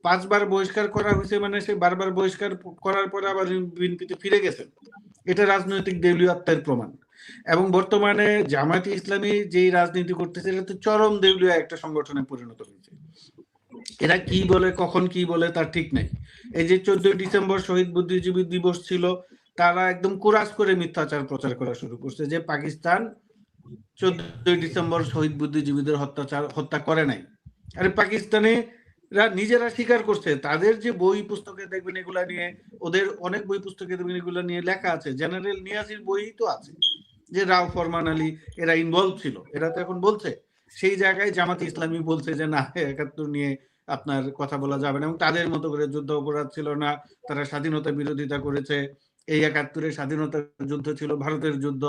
5 বার বহিষ্কার করা হয়েছে, মানে সে বারবার বহিষ্কার করার পরে আবার বিএনপিতে ফিরে গেছেন, এটা রাজনৈতিক দেউলিয়াত্বের প্রমাণ। এবং বর্তমানে জামায়াতে ইসলামী যেই রাজনীতি করতেছে, এটা তো চরম দেউলিয়া একটা সংগঠনে পরিণত হয়েছে। এরা কি বলে, কখন কি বলে তার ঠিক নাই। এই যে 14 ডিসেম্বর শহীদ বুদ্ধিজীবী দিবস ছিল, তারা একদম কোরাস করে মিথ্যাচার প্রচার করা শুরু করছে যে পাকিস্তান 14 ডিসেম্বর শহীদ বুদ্ধিজীবীদের হত্যা করে নাই। আরে পাকিস্তানে নিজেরা স্বীকার করছে, তাদের যে বই পুস্তকে দেখবেন এগুলা নিয়ে, ওদের অনেক বই পুস্তকে দেখবেন এগুলা নিয়ে লেখা আছে, জেনারেল নিয়াজির বই তো আছে যে রাও ফরমান আলী এরা ইনভলভ ছিল, এরা তো এখন বলছে। সেই জায়গায় জামাত ইসলামী বলছে যে না, 71 নিয়ে আপনার কথা বলা যাবে না, এবং তাদের মতো করে যুদ্ধ অপরাধ ছিল না, তারা স্বাধীনতা বিরোধিতা করেছে, এই 71 স্বাধীনতা যুদ্ধ ছিল ভারতের যুদ্ধ।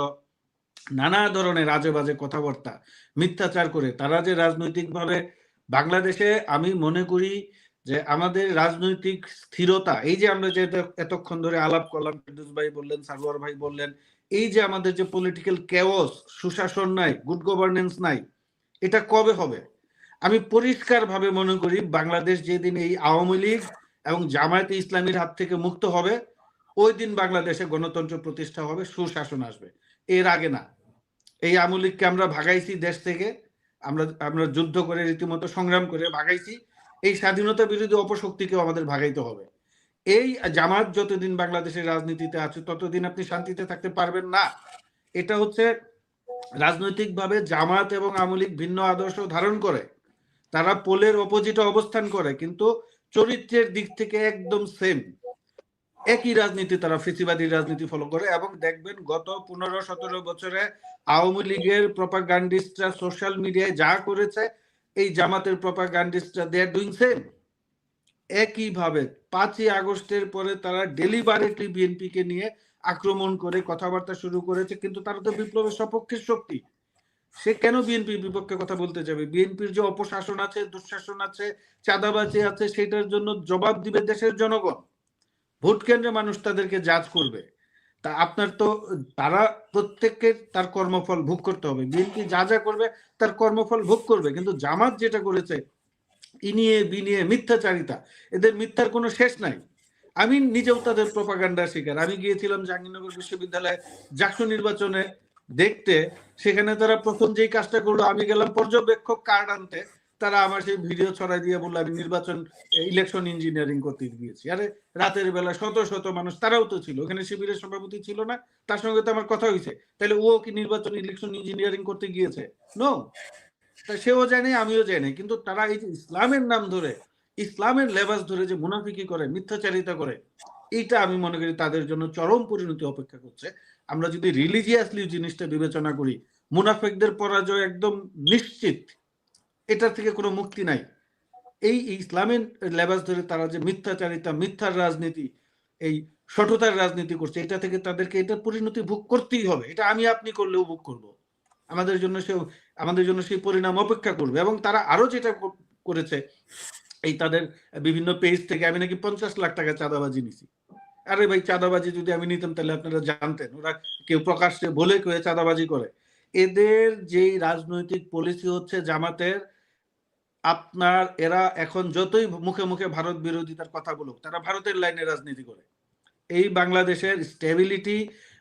নানা ধরনের আজে বাজে কথাবার্তা, মিথ্যাচার করে তারা যে রাজনৈতিকভাবে বাংলাদেশে, আমি মনে করি যে আমাদের রাজনৈতিক স্থিরতা, এই যে আমরা যে এতক্ষণ ধরে আলাপ করলাম, ফেরদৌস ভাই বললেন, সারওয়ার ভাই বললেন, এই যে আমাদের যে পলিটিক্যাল কেওস, সুশাসন নাই, গুড গভর্নেন্স নাই, এটা কবে হবে? আমি পরিষ্কার ভাবে মনে করি বাংলাদেশ যেদিন এই আওয়ামী লীগ এবং জামায়াতে ইসলামীর হাত থেকে মুক্ত হবে, ওই দিন বাংলাদেশে গণতন্ত্র প্রতিষ্ঠা হবে, সুশাসন আসবে, এর আগে না। এই আওয়ামী লীগকে আমরা ভাগাইছি দেশ থেকে, আমরা যুদ্ধ করে রীতিমতো সংগ্রাম করে ভাগাইছি, এই স্বাধীনতা বিরোধী অপশক্তিকেও আমাদের ভাগাইতে হবে। এই জামাত যতদিন বাংলাদেশের রাজনীতিতে আছে ততদিন আপনি শান্তিতে থাকতে পারবেন না। এটা হচ্ছে রাজনৈতিকভাবে জামাত এবং আওয়ামী লীগ ভিন্ন আদর্শ ধারণ করে, তারা পোলের অপোজিটে অবস্থান করে, কিন্তু চরিত্রের দিক থেকে একদম সেম, একই রাজনীতি, তারা ফেসিবাদী রাজনীতি ফলো করে। এবং দেখবেন গত 15-17 বছরে আওয়ামী লীগের প্রপাগান্ডিস্টরা সোশ্যাল মিডিয়ায় যা করেছে, এই জামাতের প্রপাগান্ডিস্টরা দে আর ডুইং সেম। একইভাবে 5ই আগস্টের পরে তারা ডেলিবারেটলি বিএনপি কে নিয়ে আক্রমণ করে কথাবার্তা শুরু করেছে, কিন্তু তারা তো বিপ্লবের সপক্ষের শক্তি, সে কেন বিএনপির বিপক্ষে কথা বলতে যাবে? বিএনপির যে অপশাসন আছে, দুঃশাসন আছে, চাঁদাবাজি আছে, সেটার জন্য জবাব দিবে দেশের জনগণ, ভোট কেন্দ্রে মানুষ তাদেরকে জাজ করবে। তা আপনার তো, তারা প্রত্যেককে তার কর্মফল ভোগ করতে হবে, বিএনপি যা যা করবে তার কর্মফল ভোগ করবে। কিন্তু জামাত যেটা করেছে, ইনিয়ে বিনিয়ে মিথ্যাচারিতা, এদের মিথ্যার কোনো শেষ নাই। আমি নিজেও তাদের প্রপাগান্ডার শিকার। আমি গিয়েছিলাম জাহাঙ্গীরনগর বিশ্ববিদ্যালয়ে জাকসু নির্বাচনে দেখতে, সেখানে তারা প্রথম যেই কাজটা করলো, আমি গেলাম পর্যবেক্ষক কার্ড আনতে, তারা আমার সেই ভিডিও ছড়াই দিয়ে বললো আমি ইলেকশন ইঞ্জিনিয়ারিং করতে গিয়েছি। আরে রাতের বেলা শত শত মানুষ, তারাও তো ছিল ওখানে, শিবিরের সভাপতি ছিল না, তার সঙ্গে তো আমার কথা হয়েছে, তাহলে ও কি ইলেকশন ইঞ্জিনিয়ারিং করতে গিয়েছে? নো, সেও জানে আমিও জানি। কিন্তু তারা এই যে ইসলামের নাম ধরে, ইসলামের লেবাস ধরে যে মুনাফিকি করে, মিথ্যাচারিতা করে, এইটা আমি মনে করি তাদের জন্য চরম পরিণতি অপেক্ষা করছে। আমরা যদি রিলিজিয়াসলি জিনিসটা বিবেচনা করি, মুনাফিকদের পরাজয় একদম নিশ্চিত, এটা থেকে কোনো মুক্তি নাই। এই ইসলামের লেবাস ধরে তারা যে মিথ্যাচারিতা, মিথ্যার রাজনীতি, এই সঠতার রাজনীতি করছে, এটা থেকে তাদেরকে এটা পরিণতি ভোগ করতেই হবে। এটা আমি আপনি করলেও ভোগ করব, আমাদের জন্য সেই পরিণাম অপেক্ষা করবে। এবং তারা আরো যেটা করেছে, এই তাদের বিভিন্ন পেজ থেকে আমি নাকি 50 লাখ টাকা চাঁদাবাজি নিছি। আরে ভাই, চাঁদাবাজি যদি আমি নিতাম তাহলে আপনারা জানতেন, ওরা কেউ প্রকাশ্যে বলে কয়ে চাঁদাবাজি করে। এদের যেই রাজনৈতিক পলিসি হচ্ছে জামাতের, আপনার এরা এখন যতই মুখে মুখে ভারত বিরোধিতার কথা বলুক, তারা ভারতের লাইনে রাজনীতি করে। এই বাংলাদেশের স্টেবিলিটি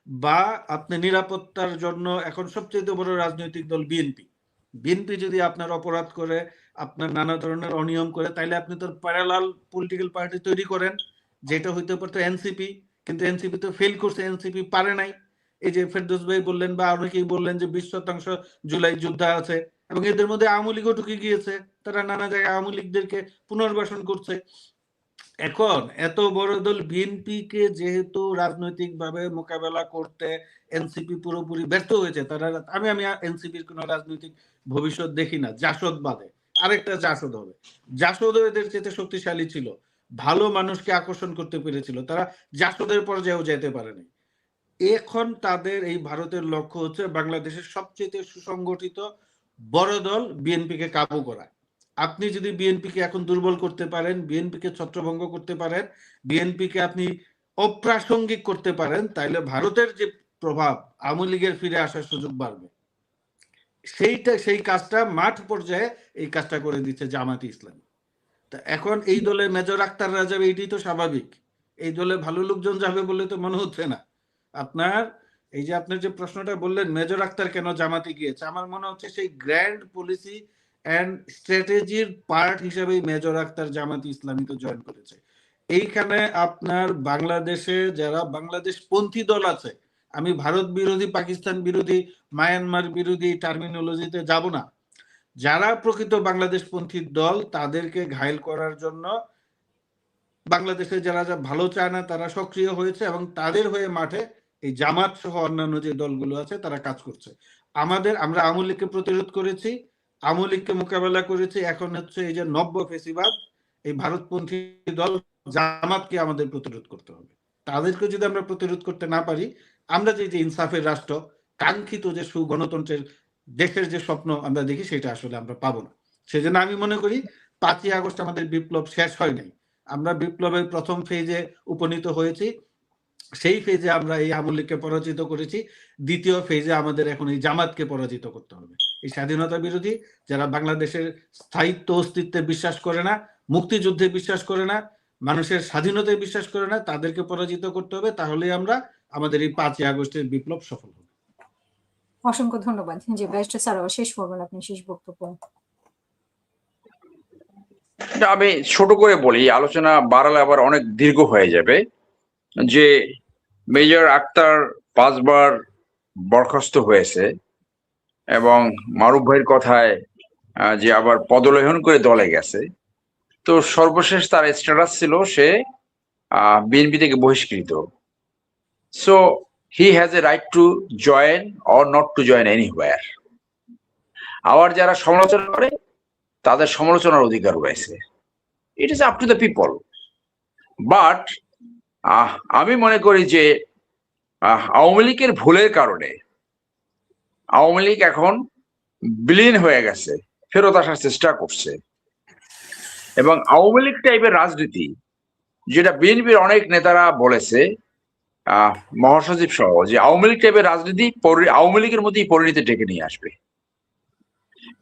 বা আপনি নিরাপত্তার জন্য এখন সবচেয়ে বড় রাজনৈতিক দল বিএনপি। বিএনপি যদি আপনার অপরাধ করে, আপনার নানা ধরনের অনিয়ম করে, তাইলে আপনি তো প্যারালাল পলিটিক্যাল পার্টি তৈরি করেন, যেটা হইতে পারতো এনসিপি, কিন্তু এনসিপি তো ফেল করছে, এনসিপি পারে নাই। এই যে ফেরদৌস ভাই বললেন বা অনেকেই বললেন যে 20% জুলাই যোদ্ধা আছে, এবং এদের মধ্যে আওয়ামী লীগও ঢুকে গিয়েছে, তারা নানা জায়গায় আওয়ামী লীগদেরকে পুনর্বাসন করছে। এখন এত বড় দল বিএনপি কে যেহেতু রাজনৈতিকভাবে মোকাবেলা করতে এনসিপি পুরোপুরি ব্যর্থ হয়েছে, তারা আমি এনসিপির কোন রাজনৈতিক ভবিষ্যৎ দেখি না, জাসদ বাদে। আরেকটা জাসদ হবে, জাসদও এদের চেয়ে শক্তিশালী ছিল, ভালো মানুষকে আকর্ষণ করতে পেরেছিল, তারা জাসদের পর্যায়েও যেতে পারেনি। এখন তাদের এই ভারতের লক্ষ্য হচ্ছে বাংলাদেশের সবচেয়ে সুসংগঠিত বড় দল বিএনপিকে কাবু করা। আপনি যদি বিএনপিকে এখন দুর্বল করতে পারেন, বিএনপিকে ছত্রভঙ্গ করতে পারেন, বিএনপিকে আপনি অপ্রাসঙ্গিক করতে পারেন, তাহলে ভারতের যে প্রভাব আওয়ামী লীগের ফিরে আসার সুযোগ বাড়বে। সেই কাজটা মাঠ পর্যায়ে এই কাজটা করে দিচ্ছে জামায়াতে ইসলামী। তা এখন এই দলে মেজর আক্তাররা যাবে, এটাই তো স্বাভাবিক। এই দলে ভালো লোকজন যাবে বলে তো মনে হচ্ছে না। আপনার এই যে আপনার যে প্রশ্নটা বললেন মেজর আক্তার কেন জামাতে গিয়েছে, আমার মনে হচ্ছে সেই গ্র্যান্ড পলিসি এন্ড স্ট্র্যাটেজির পার্ট হিসেবে মেজর আক্তার জামাতে ইসলামীতে জয়েন করেছে। এইখানে আপনার বাংলাদেশে যারা বাংলাদেশ পন্থী দল আছে, আমি ভারত বিরোধী, পাকিস্তান বিরোধী, মায়ানমার বিরোধী টার্মিনোলজিতে যাব না, যারা প্রকৃত বাংলাদেশ পন্থী দল তাদেরকে ঘায়েল করার জন্য বাংলাদেশে যারা ভালো চায় না তারা সক্রিয় হয়েছে, এবং তাদের হয়ে মাঠে এই জামাত সহ অন্যান্য যে দলগুলো আছে তারা কাজ করছে। আমরা আওয়ামী লীগকে প্রতিরোধ করেছি, আওয়ামী লীগকে মোকাবেলা করেছি, এখন হচ্ছে এই যে নব্য ফেসিবাদ, এই ভারতপন্থী দল জামাতকে আমাদের প্রতিরোধ করতে হবে। তাদেরকে যদি আমরা প্রতিরোধ করতে না পারি, আমরা যে ইনসাফের রাষ্ট্র, কাঙ্ক্ষিত যে সুগণতন্ত্রের দেশের যে স্বপ্ন আমরা দেখি, সেটা আসলে আমরা পাবো না। সেজন্য আমি মনে করি 5ই আগস্ট আমাদের বিপ্লব শেষ হয় নাই, আমরা বিপ্লবের প্রথম ফেজে উপনীত হয়েছি। সেই ফেজে আমরা এই আওয়ামী লীগকে পরাজিত করেছি, দ্বিতীয় ফেজে আমাদের এখন এই জামাতকে পরাজিত করতে হবে। এই স্বাধীনতা বিরোধী যারা বাংলাদেশের স্থায়িত্ব অস্তিত্বে বিশ্বাস করে না, মুক্তিযুদ্ধে বিশ্বাস করে না, মানুষের স্বাধীনতায় বিশ্বাস করে না, তাদেরকে পরাজিত করতে হবে। তাহলে আমরা আমাদের এই 5ই আগস্টের বিপ্লব সফল হবে। অসংখ্য ধন্যবাদ। জি ব্যারিস্টার সারোয়ার, শেষ করবেন আপনি, শেষ বক্তব্য। আমি ছোট করে বলি, আলোচনা বাড়ালে আবার অনেক দীর্ঘ হয়ে যাবে। যে মেজর আক্তার 5 বার বরখাস্ত হয়েছে, এবং মারুফ ভাইয়ের কথায় যে আবার পদলেহন করে দলে গেছে, তো সর্বশেষ তার স্ট্যাটাস ছিল সে বিএনপি থেকে বহিষ্কৃত। So he has a right to join or not to join anywhere. আবার যারা সমালোচনা করে তাদের সমালোচনার অধিকার রয়েছে, it is up to the people. But আমি মনে করি যে আওয়ামী লীগের ভুলের কারণে আওয়ামী লীগ এখন বিলীন হয়ে গেছে, ফেরত আসার চেষ্টা করছে, এবং আওয়ামী লীগ টাইপের রাজনীতি, যেটা বিএনপির অনেক নেতারা বলেছে, মহাসচিব সহ, যে আওয়ামী লীগ টাইপের রাজনীতি আওয়ামী লীগের মধ্যেই পরিণতি ডেকে নিয়ে আসবে,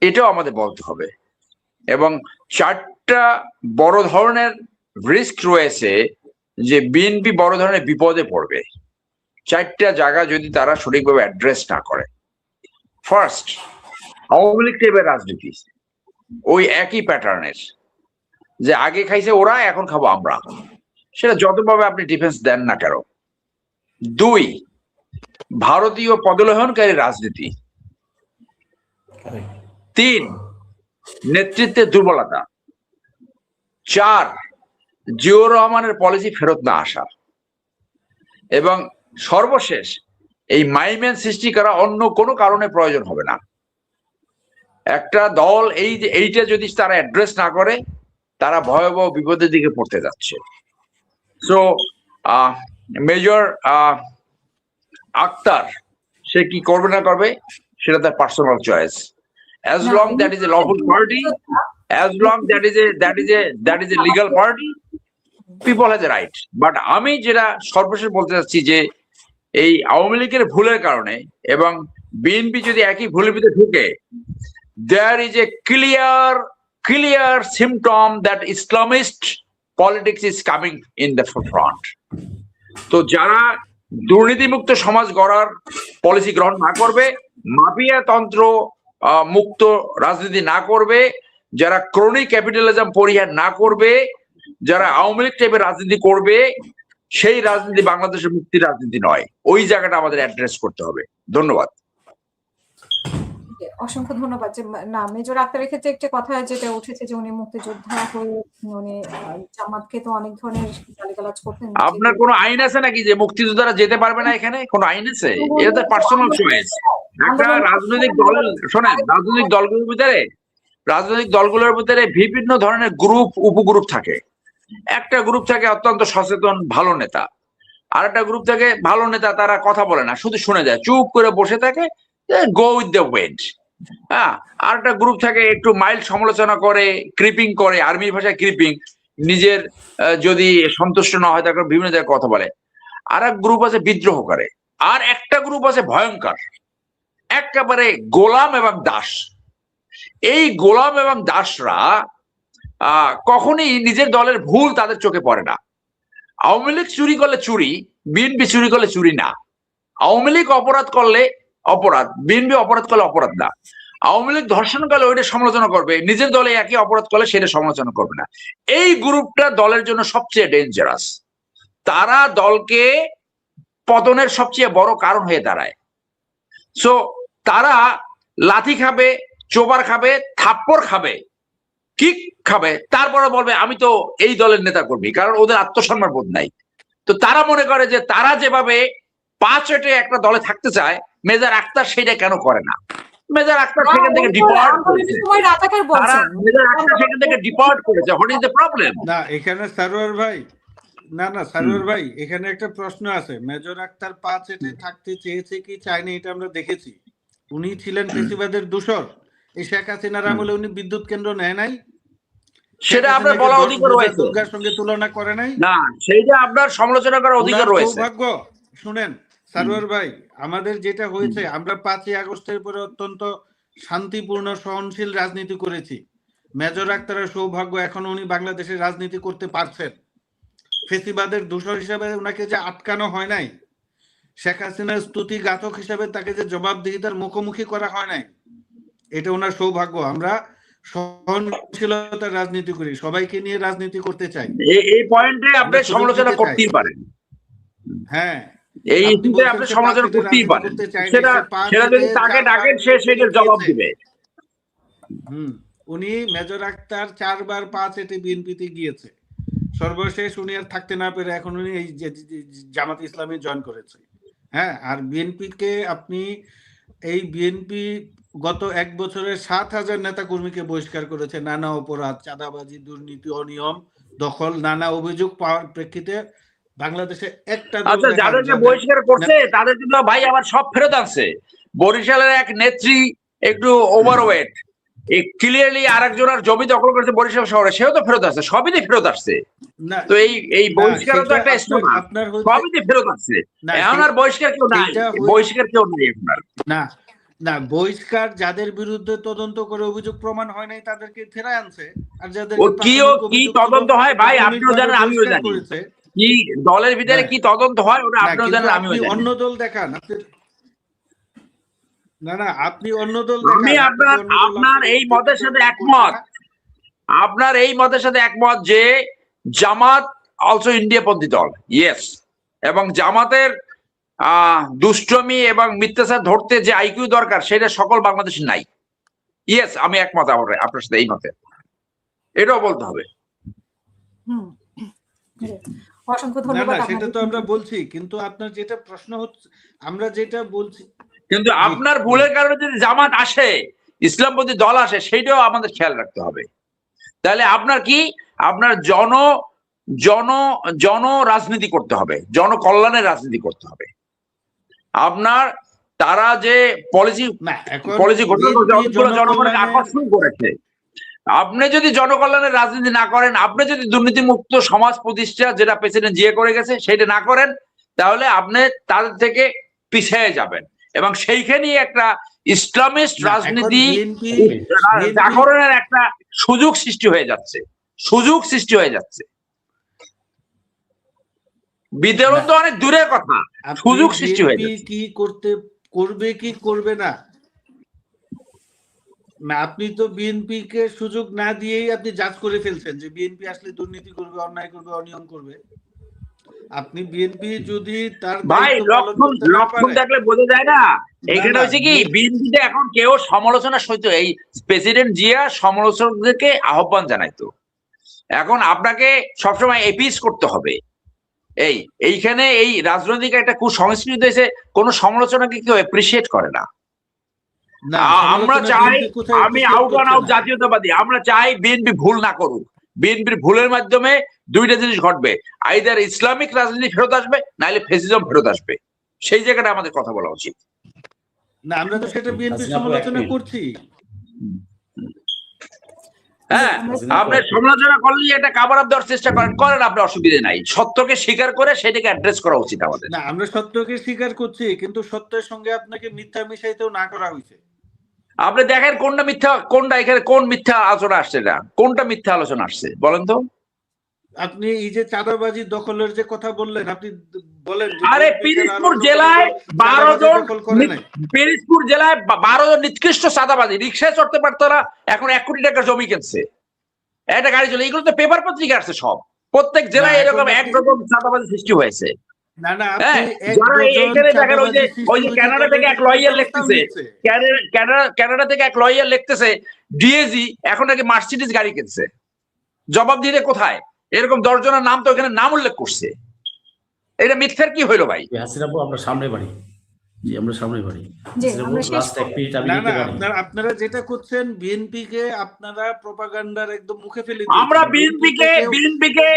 এটাও আমাদের বলতে হবে। এবং 4টা বড় ধরনের রিস্ক রয়েছে যে বিএনপি বড় ধরনের বিপদে পড়বে 4টা জায়গা যদি তারা সঠিকভাবে অ্যাড্রেস না করে। ফার্স্ট, আওয়ামী লীগ টাইপের রাজনীতি ওই একই প্যাটার্নের, যে আগে খাইছে ওরা, এখন খাবো আমরা, সেটা যতভাবে আপনি ডিফেন্স দেন না কেন। 2, ভারতীয় পদলেহনকারী রাজনীতি। 3, নেতৃত্বের দুর্বলতা। 4, জিয়াউর রহমানের পলিসি ফেরত না আসা। এবং সর্বশেষ, এই মাইম্যান সৃষ্টি করা অন্য কোনো কারণে প্রয়োজন হবে না। একটা দল এইটা যদি তারা অ্যাড্রেস না করে, তারা ভয়াবহ বিপদের দিকে পড়তে যাচ্ছে। সো মেজর আক্তার সে কি করবে না করবে সেটা তার personal choice. As long that is a lawful party, as long that is a legal party, people has a right. But আমি যেটা সর্বশেষ বলতে চাচ্ছি যে এই আওয়ামী লীগের ভুলের কারণে এবং বিএনপি যদি একই ভুলের ভিতরে ঢুকে, there is a clear symptom that Islamist politics is coming in the front. তো যারা দুর্নীতিমুক্ত সমাজ গড়ার পলিসি গ্রহণ না করবে, মাফিয়া তন্ত্র মুক্ত রাজনীতি না করবে, যারা ক্রনিক ক্যাপিটালিজম পরিহার না করবে, যারা আওয়ামী লীগ টাইপের রাজনীতি করবে, সেই রাজনীতি বাংলাদেশের মুক্তির রাজনীতি নয়। ওই জায়গাটা আমাদের অ্যাড্রেস করতে হবে। ধন্যবাদ। অসংখ্য ধন্যবাদ। যে না, মেজর আক্তারের ক্ষেত্রে একটা কথা যেটা উঠেছে যে উনি মুক্তিযোদ্ধা হয়ে উনি জামাতকে তো অনেক ধরনের গালিগালাজ করতেন। আপনার কোনো আইন আছে নাকি যে মুক্তিযোদ্ধারা যেতে পারবে না? এখানে কোনো আইন আছে? এটা তো পার্সোনাল চয়েস। একটা রাজনৈতিক দল, শোনেন, রাজনৈতিক দলগুলোর ভিতরে বিভিন্ন ধরনের গ্রুপ, উপগ্রুপ থাকে। একটা গ্রুপ থাকে অত্যন্ত সচেতন ভালো নেতা, আর একটা গ্রুপ থাকে ভালো নেতা, তারা কথা বলে না, শুধু শুনে যায়, চুপ করে বসে থাকে, গো উইথ দ্য ওয়েন্ড। হ্যাঁ, আর একটা গ্রুপ থাকে একটু মাইল্ড সমালোচনা করে, ক্রিপিং করে, আর্মির ভাষায় ক্রিপিং, নিজের যদি সন্তুষ্ট না হয় তারপর বিভিন্ন জায়গায় কথা বলে। আর এক গ্রুপ আছে বিদ্রোহ করে, আর একটা গ্রুপ আছে ভয়ঙ্কর, একেবারে গোলাম এবং দাস। এই গোলাম এবং দাসরা কখনই নিজের দলের ভুল তাদের চোখে পড়ে না। আওয়ামী লীগ চুরি করলে চুরি, বিএনপি চুরি করলে চুরি না। আওয়ামী লীগ অপরাধ করলে অপরাধ, বিএনপি অপরাধ করলে অপরাধ না। আওয়ামী লীগ ধর্ষণ করলে ওইটা সমালোচনা করবে, নিজের দলে একই অপরাধ করলে সেটা সমালোচনা করবে না। এই গ্রুপটা দলের জন্য সবচেয়ে ডেঞ্জারাস। তারা দলকে পতনের সবচেয়ে বড় কারণ হয়ে দাঁড়ায়। সো তারা লাথি খাবে, চোবার খাবে, থাপ্পড় খাবে, কিক খাবে, তারপরে বলবে আমি তো এই দলের নেতা কর্মী, কারণ ওদের আত্মসম্মান বোধ নাই। তো তারা মনে করে যে তারা যেভাবে 5 ওয়েটে একটা দলে থাকতে চায়, মেজর আক্তার সেটা কেন করে না? মেজর আক্তার সেখান থেকে ডিপার্ট করেছে। মেজর আক্তার সেখান থেকে ডিপার্ট করেছে। What is the problem? না, এখানে সারোয়ার ভাই, না সারোয়ার ভাই, এখানে একটা প্রশ্ন আছে। মেজর আক্তার 5 ওয়েটে থাকতে চেয়েছে কি চায়নি এটা আমরা দেখেছি। উনি ছিলেন ফেসিবাদের দূষর। এই শেখ হাসিনার আমলে উনি বিদ্যুৎ কেন্দ্র নেয় নাই, সেটা আপনার বলা অধিকার রয়েছে। দুর্গার সঙ্গে তুলনা করে নাই, না, সেইটা আপনার সমালোচনা করার অধিকার রয়েছে। সৌভাগ্য। শুনেন সারোয়ার ভাই, আমাদের যেটা হয়েছে, আমরা 5ই আগস্টের পরে অত্যন্ত শান্তিপূর্ণ সহনশীল রাজনীতি করেছি। মেজর আক্তারের সৌভাগ্য এখন উনি বাংলাদেশের রাজনীতি করতে পারছেন। ফেসিবাদের দূষর হিসাবে ওনাকে যে আটকানো হয় নাই, শেখ হাসিনার স্তুতি গাথক হিসাবে তাকে যে জবাবদিহিতার মুখোমুখি করা হয় নাই, এটা ওনার সৌভাগ্য। আমরা সহনশীলতার রাজনীতি করি, সবাইকে নিয়ে রাজনীতি করতে চাই। এই পয়েন্টে আপনি সমালোচনা করতেই পারেন। হ্যাঁ, এই ইস্যুতে আপনি সমালোচনা করতেই পারেন। সেটা যদি তাকে ডাকেন, সে সেটার জবাব দিবে। উনি মেজর আক্তার 4 বার 5 ওয়েটে বিএনপিতে গিয়েছে। সর্বশেষ উনি আর থাকতে না পেরে এখন উনি এই জামাত ইসলামে জয়েন করেছে। হ্যাঁ, আর বিএনপিকে আপনি, এই বিএনপি গত 1 বছরে 7,000 নেতা কর্মীকে বহিষ্কার করেছে। নানা অপরাধ, চাঁদাবাজি, দুর্নীতি, অনিয়ম, দখল, নানা অভিযোগ পাওয়ার প্রেক্ষিতে বাংলাদেশে একটা দল, আচ্ছা, যাদেরকে বহিষ্কার করছে তাদের কিন্তু ভাই আবার সব ফেরত আসছে। বরিশালের এক নেত্রী একটু ওভারওয়েট, ক্লিয়ারলি আরেকজনের জমি দখল করেছে বরিশাল শহরে, সেও তো ফেরত আসছে, সবই তো ফেরত আসছে। তো এই বহিষ্কার তো একটা স্টোর, সবই তো ফেরত আসছে। এখন আর বহিষ্কার কেউ নাই, বহিষ্কার কেউ নাই এখন আর। না, বহিষ্কার যাদের বিরুদ্ধে তদন্ত করে অভিযোগ প্রমাণ হয় নাই তাদেরকে ফেরায় আনছে। আর যাদের কি তদন্ত হয় ভাই আপনিও জানেন, আমিও জানি। কি দলের ভিতরে কি তদন্ত হয় ওটা আপনিও জানেন, আমিও জানি। অন্য দল দেখান। না, আপনি অন্য দল দেখান। আমি আপনার এই মতের সাথে একমত। আপনার এই মতের সাথে একমত যে জামাত অলসো ইন্ডিয়াপন্থী দল, ইয়েস। এবং জামাতের দুষ্টমি এবং মিথ্যাচার ধরতে যে আইকিউ দরকার সেটা সকল বাংলাদেশে নাই, ইয়েস। আমি একমত আপনার সাথে এই মতে, এটাও বলতে হবে। অসংখ্য ধন্যবাদ। সেটা তো আমরা বলছি, কিন্তু আপনার যেটা প্রশ্ন হচ্ছে, আমরা যেটা বলছি, কিন্তু আপনার ভুলের কারণে যদি জামাত আসে, ইসলামপন্থী দল আসে, সেইটাও আমাদের খেয়াল রাখতে হবে। তাহলে আপনার কি, আপনার জন রাজনীতি করতে হবে, জনকল্যাণের রাজনীতি করতে হবে। আপনার তারা যে পলিসি জনগণকে আকর্ষণ করেছে, আপনি যদি জনকল্যাণের রাজনীতি না করেন, আপনি যদি দুর্নীতিমুক্ত সমাজ প্রতিষ্ঠা, যেটা প্রেসিডেন্ট জিয়া করে গেছে, সেটা না করেন, তাহলে আপনি তাদের থেকে পিছিয়ে যাবেন। এবং সেইখানেই একটা ইসলামিস্ট রাজনীতি জাগরণের একটা সুযোগ সৃষ্টি হয়ে যাচ্ছে। বিতরণ তো অনেক দূরের কথা, সুযোগ সৃষ্টি হয়ে যাচ্ছে। কি করবে কি করবে না, না, আপনি তো বিএনপি কে সুযোগ না দিয়েই আপনি জাজ করে ফেলছেন যে বিএনপি আসলে দুর্নীতি করবে, অন্যায় করবে, অনিয়ম করবে। আপনি বিএনপি যদি তার ভাই দায়িত্ব পালন করতে না লক্ষণ পারে, থাকলে বোঝা যায় না। এখানে না, হচ্ছে কি বিএনপিতে এখন কেউ সমালোচনা সহিত এই প্রেসিডেন্ট জিয়া সমালোচকদেরকে আহ্বান জানাইতো, এখন আপনাকে সবসময় এপিস করতে হবে। এইখানে এই রাজনৈতিক একটা কুসংস্কৃতি হয়েছে, কোন সমালোচনাকে কেউ এপ্রিসিয়েট করে না। না, আমরা সমালোচনা চাই, বিএনপি কোথায় আমি appreciate আউট অ্যান্ড করছে আউট না। জাতীয়তাবাদী, আমরা চাই বিএনপি ভুল না করুক। বিএনপির ভুলের মাধ্যমে দুইটা জিনিস ঘটবে, আইদার ইসলামিক রাজনীতি ফেরত আসবে, নাহলে ফেসিজম ফেরত আসবে। সেই জায়গাটা আমাদের কথা বলা উচিত। না, আমরা তো সেটা বিএনপি হাসিনা আপু, সমালোচনা এক মিনিট। করছি। হ্যাঁ, আপনি সমালোচনা করলে এটা কাভার আপ দেওয়ার চেষ্টা করেন আপনি, অসুবিধা নাই। সত্যকে স্বীকার করে সেটাকে অ্যাড্রেস করা উচিত আমাদের। না, আমরা সত্যকে স্বীকার করছি, কিন্তু সত্যের সঙ্গে আপনাকে মিথ্যা মিশাইতেও না করা হয়েছে। আপনি দেখেন কোনটা মিথ্যা, কোনটা এখানে কোন মিথ্যা আলোচনা আসছে, না কোনটা মিথ্যা আলোচনা আসছে বলেন তো। আপনি এই যে চাঁদাবাজি দখলের যে কথা বললেন, আপনি বলেন যে আরে বিএনপি ছাড়া আর পিরিজপুর অন্য জেলায় কোনো দল 12 জন, দখল করে নাই। পিরিজপুর জেলায় 12 জন নিকৃষ্ট চাঁদাবাজি, রিক্সায় চড়তে পারতো না, এখন 1 কোটি টাকার জমি কিনছে, একটা গাড়ি চলে। এগুলো তো পেপার পত্রিকা আসছে সব, প্রত্যেক জেলায় না, এরকম এখন একরকম চাঁদাবাজি সৃষ্টি হয়েছে। না, না, হ্যাঁ, আপনি এক যারা ডজন এইখানে দেখেন ওই যে চাঁদাবাজি কানাডা থেকে এক লয়ার লিখতেছে, কানাডা থেকে এক লয়ার লিখতেছে ডিএজি এখন নাকি মার্সিডিজ গাড়ি কিনছে। জবাব দিতে কোথায়? এরকম 10 জনের নাম তো এখানে নাম উল্লেখ করছে। এটা মিথ্যার কি হইলো ভাই? হাসিনা আপু, আমরা সামনে বাড়ি। জি, আমরা সামনে বাড়ি। জি, হাসিনা আপু, আমরা শেষ লাস্ট এক মিনিট আমি না, নিতে না, পারি। আপনারা যেটা করছেন বিএনপি কে আপনারা প্রপাগান্ডার একদম মুখে ফেলে আমরা দিয়েছেন। বিএনপিকে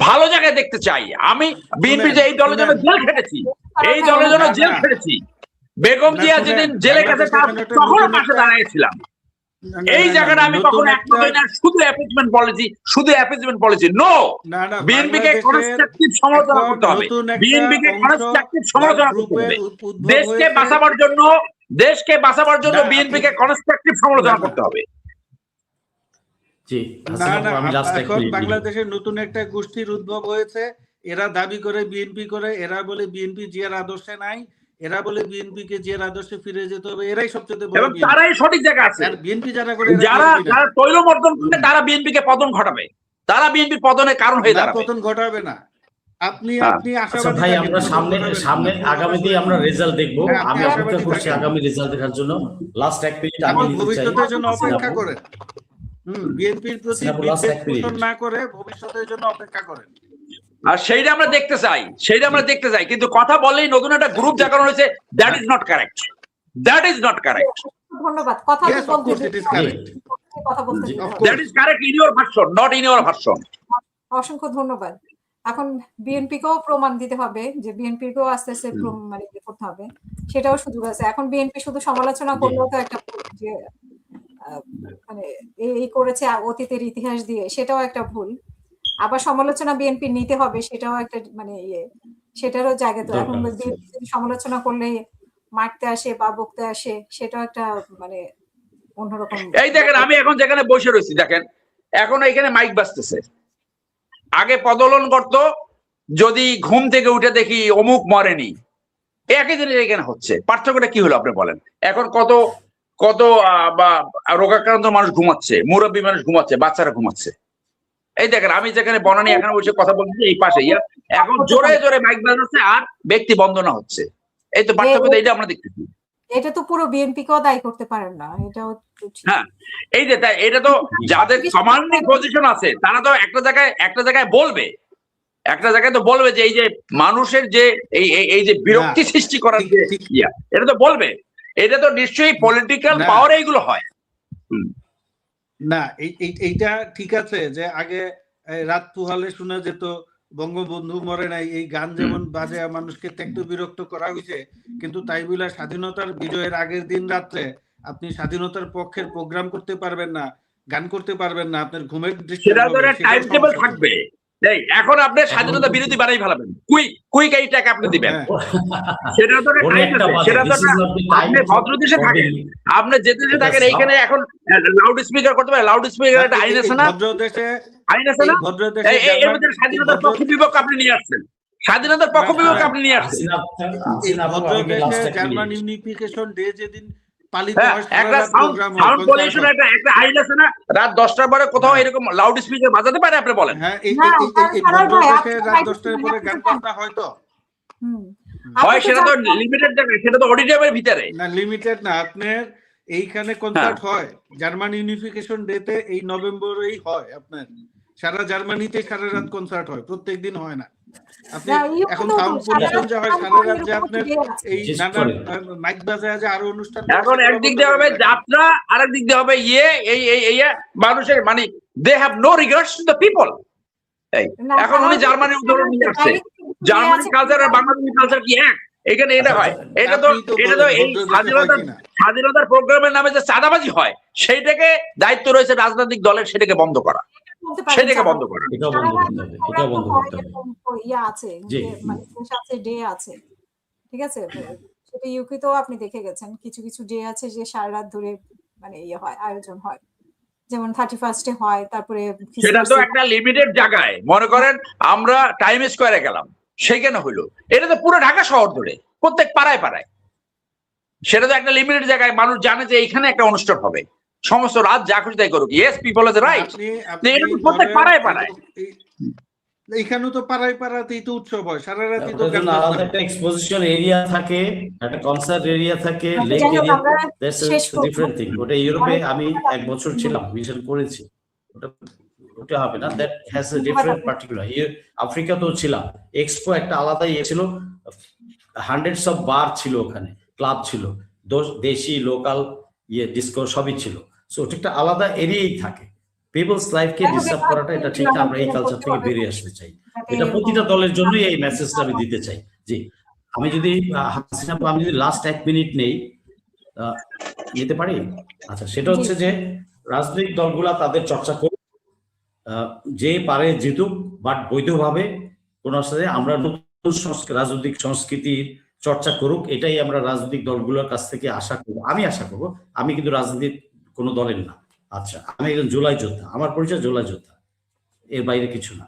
ভালো জায়গায় দেখতে চাই। আমি বিএনপি যে এই দলের জন্য জেল খেটেছি, এই দলের জন্য জেল খেটেছি। বেগম জিয়া যেদিন জেলে গেছে তখন পাশে দাঁড়িয়েছিলাম। এই জায়গাটা আমি কখনো একমত হই না। শুধু অ্যাপিজমেন্ট পলিসি, শুধু অ্যাপিজমেন্ট পলিসি। নো, বিএনপিকে কনস্ট্রাকটিভ সমালোচনা করতে হবে। বিএনপিকে কনস্ট্রাকটিভ সমালোচনা করতে হবে। দেশকে বাঁচাবার জন্য বিএনপিকে কনস্ট্রাকটিভ সমালোচনা করতে হবে। জি, না, হাসিনা না, আপু, আমি লাস্ট এক এখন মিনিট নিই। বাংলাদেশে নতুন একটা গোষ্ঠীর উদ্ভব হয়েছে। এরা দাবি করে বিএনপি করে, এরা বলে বিএনপি জিয়ার আদর্শে নাই, এরা বলে বিএনপি কে জিয়ার আদর্শে ফিরে যেতে হবে। এরাই সবচেয়ে বড় এবং বিএনপি। তারাই সঠিক জায়গায় আছে। আর বিএনপি যারা করে যারা তৈলমর্দন করবে তারা বিএনপিকে পতন ঘটাবে, তারা বিএনপির পতনের কারণ হয়ে দাঁড়াবে। পতন ঘটাবে না। আপনি আচ্ছা আশাবাদী ভাই, থাকেন, আমরা সামনে আগামীতে আমরা রেজাল্ট দেখবো। হ্যাঁ, আপনি আমি অপেক্ষা আশাবাদী করছি থাকেন। আগামী রেজাল্ট দেখার জন্য। লাস্ট এক মিনিট আমি এখন নিতে চাই। ভবিষ্যতের জন্য হাসিনা অপেক্ষা আপু, করেন। বিএনপির প্রতি হাসিনা আপু, last বিদ্বেষ এক মিনিট। পোষণ না করে ভবিষ্যতের জন্য অপেক্ষা করেন। আর সেইটা আমরা দেখতে চাই, কিন্তু কথা বললেই নতুন একটা গ্রুপ জাগানো হয়েছে। That is not correct. ধন্যবাদ। কথা Yes, of course, it is correct. কথা বলতে জি, দিন। Of course. That is correct in your version, not in your version. অসংখ্য ধন্যবাদ। এখন বিএনপিকেও প্রমাণ দিতে হবে যে বিএনপিকেও আস্তে আস্তে মানে ইয়ে করতে হবে, সেটাও সুযোগ আছে। এখন বিএনপি শুধু সমালোচনা করলেও তো একটা ভুল, যে মানে এই করেছে অতীতের ইতিহাস দিয়ে, সেটাও একটা ভুল। আবার সমালোচনা বিএনপি নিতে হবে, সেটাও একটা মানে সেটারও জায়গা। তো এখন বিএনপি যদি সমালোচনা করলে মারতে আসে বা বকতে আসে, সেটাও একটা মানে অন্যরকম। এই দেখেন, আমি এখন যেখানে বসে রয়েছি, দেখেন এখন এখানে মাইক বাজতেছে। আগে পদলন করতো, যদি ঘুম থেকে উঠে দেখি অমুক মরেনি, একই জিনিস এখানে হচ্ছে। পার্থক্যটা কি হলো আপনি বলেন? এখন কত বা রোগাক্রান্ত মানুষ ঘুমাচ্ছে, মুরব্বী মানুষ ঘুমাচ্ছে, বাচ্চারা ঘুমাচ্ছে। এই দেখেন, আমি যেখানে বনানী এখানে বসে কথা বলছি, এই পাশে এখন জোরে জোরে মাইক বাজাচ্ছে আর ব্যক্তি বন্দনা হচ্ছে। এই তো পার্থক্য, এইটা আমরা দেখতেছি। এটা তো পুরো বিএনপিকেও দায়ী করতে পারেন না, এটাও হ্যাঁ, এই যে এটা তো যাদের কমান্ডিং পজিশন আছে তারা তো একটা জায়গায় বলবে, যে এই যে মানুষের যে এই যে বিরক্তি সৃষ্টি করার যে এটা তো বলবে। এটা তো নিশ্চয়ই পলিটিক্যাল পাওয়ার এইগুলো হয়। না, এইটা ঠিক আছে যে আগে রাত পুহালে শোনা যেত বঙ্গবন্ধু মরে নাই, এই গান যেমন বাজে মানুষকে ত্যক্ত বিরক্ত করা হয়েছে, কিন্তু তাই বলে স্বাধীনতার বিজয়ের আগের দিন রাত্রে আপনি স্বাধীনতার পক্ষের প্রোগ্রাম করতে পারবেন না, গান করতে পারবেন না, আপনার ঘুমের টাইম টেবিল থাকবে। এখন আপনি স্বাধীনতা বিরোধী বানাই ফেলাবেন, কুইক এই টাকা আপনি দিবেন, সেটা তো আপনি ভদ্র দেশে থাকেন, আপনি যে দেশে থাকেন এইখানে এখন লাউড স্পিকার করতে পারেন। লাউড স্পিকার একটা আইন আছে না? এর মধ্যে স্বাধীনতার পক্ষ বিপক্ষ আপনি নিয়ে আসছেন, স্বাধীনতার পক্ষ বিপক্ষ আপনি নিয়ে আসছেন। জার্মান ইউনিফিকেশন ডে যেদিন পালিত হ্যাঁ, হয়, একটা সারা রাত প্রোগ্রাম হয়, সাউন্ড কনসার্ট পলিউশন হয়। একটা আইন আছে না, রাত 10টার পরে কোথাও হ্যাঁ। এরকম লাউড স্পিকার বাজাতে পারে? আপনি বলেন। হ্যাঁ, না, সারোয়ার ভদ্র ভাই, দেশে আপনি তো রাত right 10টার বলছেন, পরে আপনি গান তো বাজনা হয় তো? হুম। হয় আপনি তো সেটা তো জানেন- লিমিটেড জায়গায়, সেটা তো অডিটোরিয়ামের ভিতরে। না, লিমিটেড না, আপনার এইখানে কনসার্ট হয় জার্মান ইউনিফিকেশন ডেতে, এই নভেম্বরেই হয় আপনার সারা জার্মানিতে সারা রাত কনসার্ট হয়, প্রত্যেকদিন হয় না। আপনি না, ইউকে এখন তো সাউন্ড সারা পলিউশন রাত যা হয়, গান সারা হয়, রাত যে এরকম আপনার day আছে। এই Just নানা করে। মাইক বাজায় যে আরো অনুষ্ঠান করে, এখন সেগুলো একদিক বন্ধ দিয়ে করে হবে রাখেন। যাত্রা, আরেক দিক দিয়ে হবে এই মানুষের মানে they have no regards to the people. না, এখন উনি সারোয়ার ভাই, জার্মানির উদাহরণ নিয়ে আসছে। বাইরে থেকে day জার্মানি আছে, কালচার আর বাংলাদেশি কালচার কি এক? এখানে এটা হয়, এটা তো আপনি তো বলেন এই ভদ্র দেশে হয় কিনা। স্বাধীনতার প্রোগ্রামের নামে যে চাঁদাবাজি হয়, সেইটাকে দায়িত্ব রয়েছে রাজনৈতিক দলের সেটাকে বন্ধ করা, বলতে পারেন সেটাকে সারা বন্ধ করা। এটাও বন্ধ করতে হবে, এটাও বন্ধ করতে হবে। ইয়ে আছে, জি। মানে শেষ আছে, ডে আছে, ঠিক আছে? সেটা ইউকেতেও আপনি দেখে গেছেন, কিছু কিছু ডে আছে যে সারা রাত ধরে মানে ইয়ে হয়, আয়োজন হয়, যেমন 31st হয়, তারপরে সেটা তো Christmas-এ একটা লিমিটেড জায়গায়, মনে করেন আমরা টাইম স্কোয়ারে গেলাম, সেইখানে হইলো। এটা তো পুরো ঢাকা শহর ধরে প্রত্যেক পাড়ায় পাড়ায়, সেটা তো একটা লিমিটেড জায়গায় মানুষ জানে যে এখানে একটা অনুষ্ঠান হবে, সমস্ত রাত যা খুশি তাই করুক। Yes, people is right. এটা তো প্রত্যেক পাড়ায় পাড়ায়। এইখানেও তো পাড়ায় পাড়াতেই তো উৎসব হয়, সারা রাতই তো ওটার গান জন্য বাজনা আলাদা হয়। একটা এক্সপোজিশন এরিয়া থাকে, একটা কনসার্ট এরিয়া থাকে, আচ্ছা, লেক যাই হোক, এরিয়া, আমরা দ্যাটস শেষ আ করবো। Different thing. ওটা ইউরোপে অনেক আমি ধন্যবাদ 1 বছর আপনাকে। ছিলাম, মিশন করেছি। ওটা ওটা হবে না, দ্যাট হ্যাজ এ ধন্যবাদ ডিফারেন্ট আপনাকে। পার্টিকুলার। আফ্রিকাতেও ছিলাম, এক্সপো একটা আলাদা ইয়ে ছিল, হান্ড্রেডস অফ বার ছিল ওখানে, ক্লাব ছিল, দেশি লোকাল ইয়ে ডিস্কো সবই ছিল। সো ওটা একটা আলাদা এরিয়াই থাকে। পিপলস লাইফকে যাই হোক, ডিস্টার্ব এটা করাটা এটা ঠিক না, আমরা এই কালচার থেকে বেরিয়ে আসতে চাই। যাতে এটা প্রতিটা এরকম- দলের জন্যই এই মেসেজটা আমি দিতে চাই। জি, আমি যদি হাসিনা আপু, আমি যদি লাস্ট 1 মিনিট নেই, নিতে পারি? আচ্ছা, সেটা হচ্ছে যে রাজনৈতিক দলগুলা তাদের চর্চা করুক, যে পারে জিতুক, বাট বৈধভাবে কোন সাথে আমরা নতুন রাজনৈতিক সংস্কৃতির চর্চা করুক, এটাই আমরা রাজনৈতিক দলগুলোর কাছ থেকে আশা করব। আমি আশা করব, আমি কিন্তু রাজনীতির কোনো দলের না। আচ্ছা, আমি একজন জুলাই যোদ্ধা, আমার পরিচয় জুলাই যোদ্ধা, এর বাইরে কিছু না।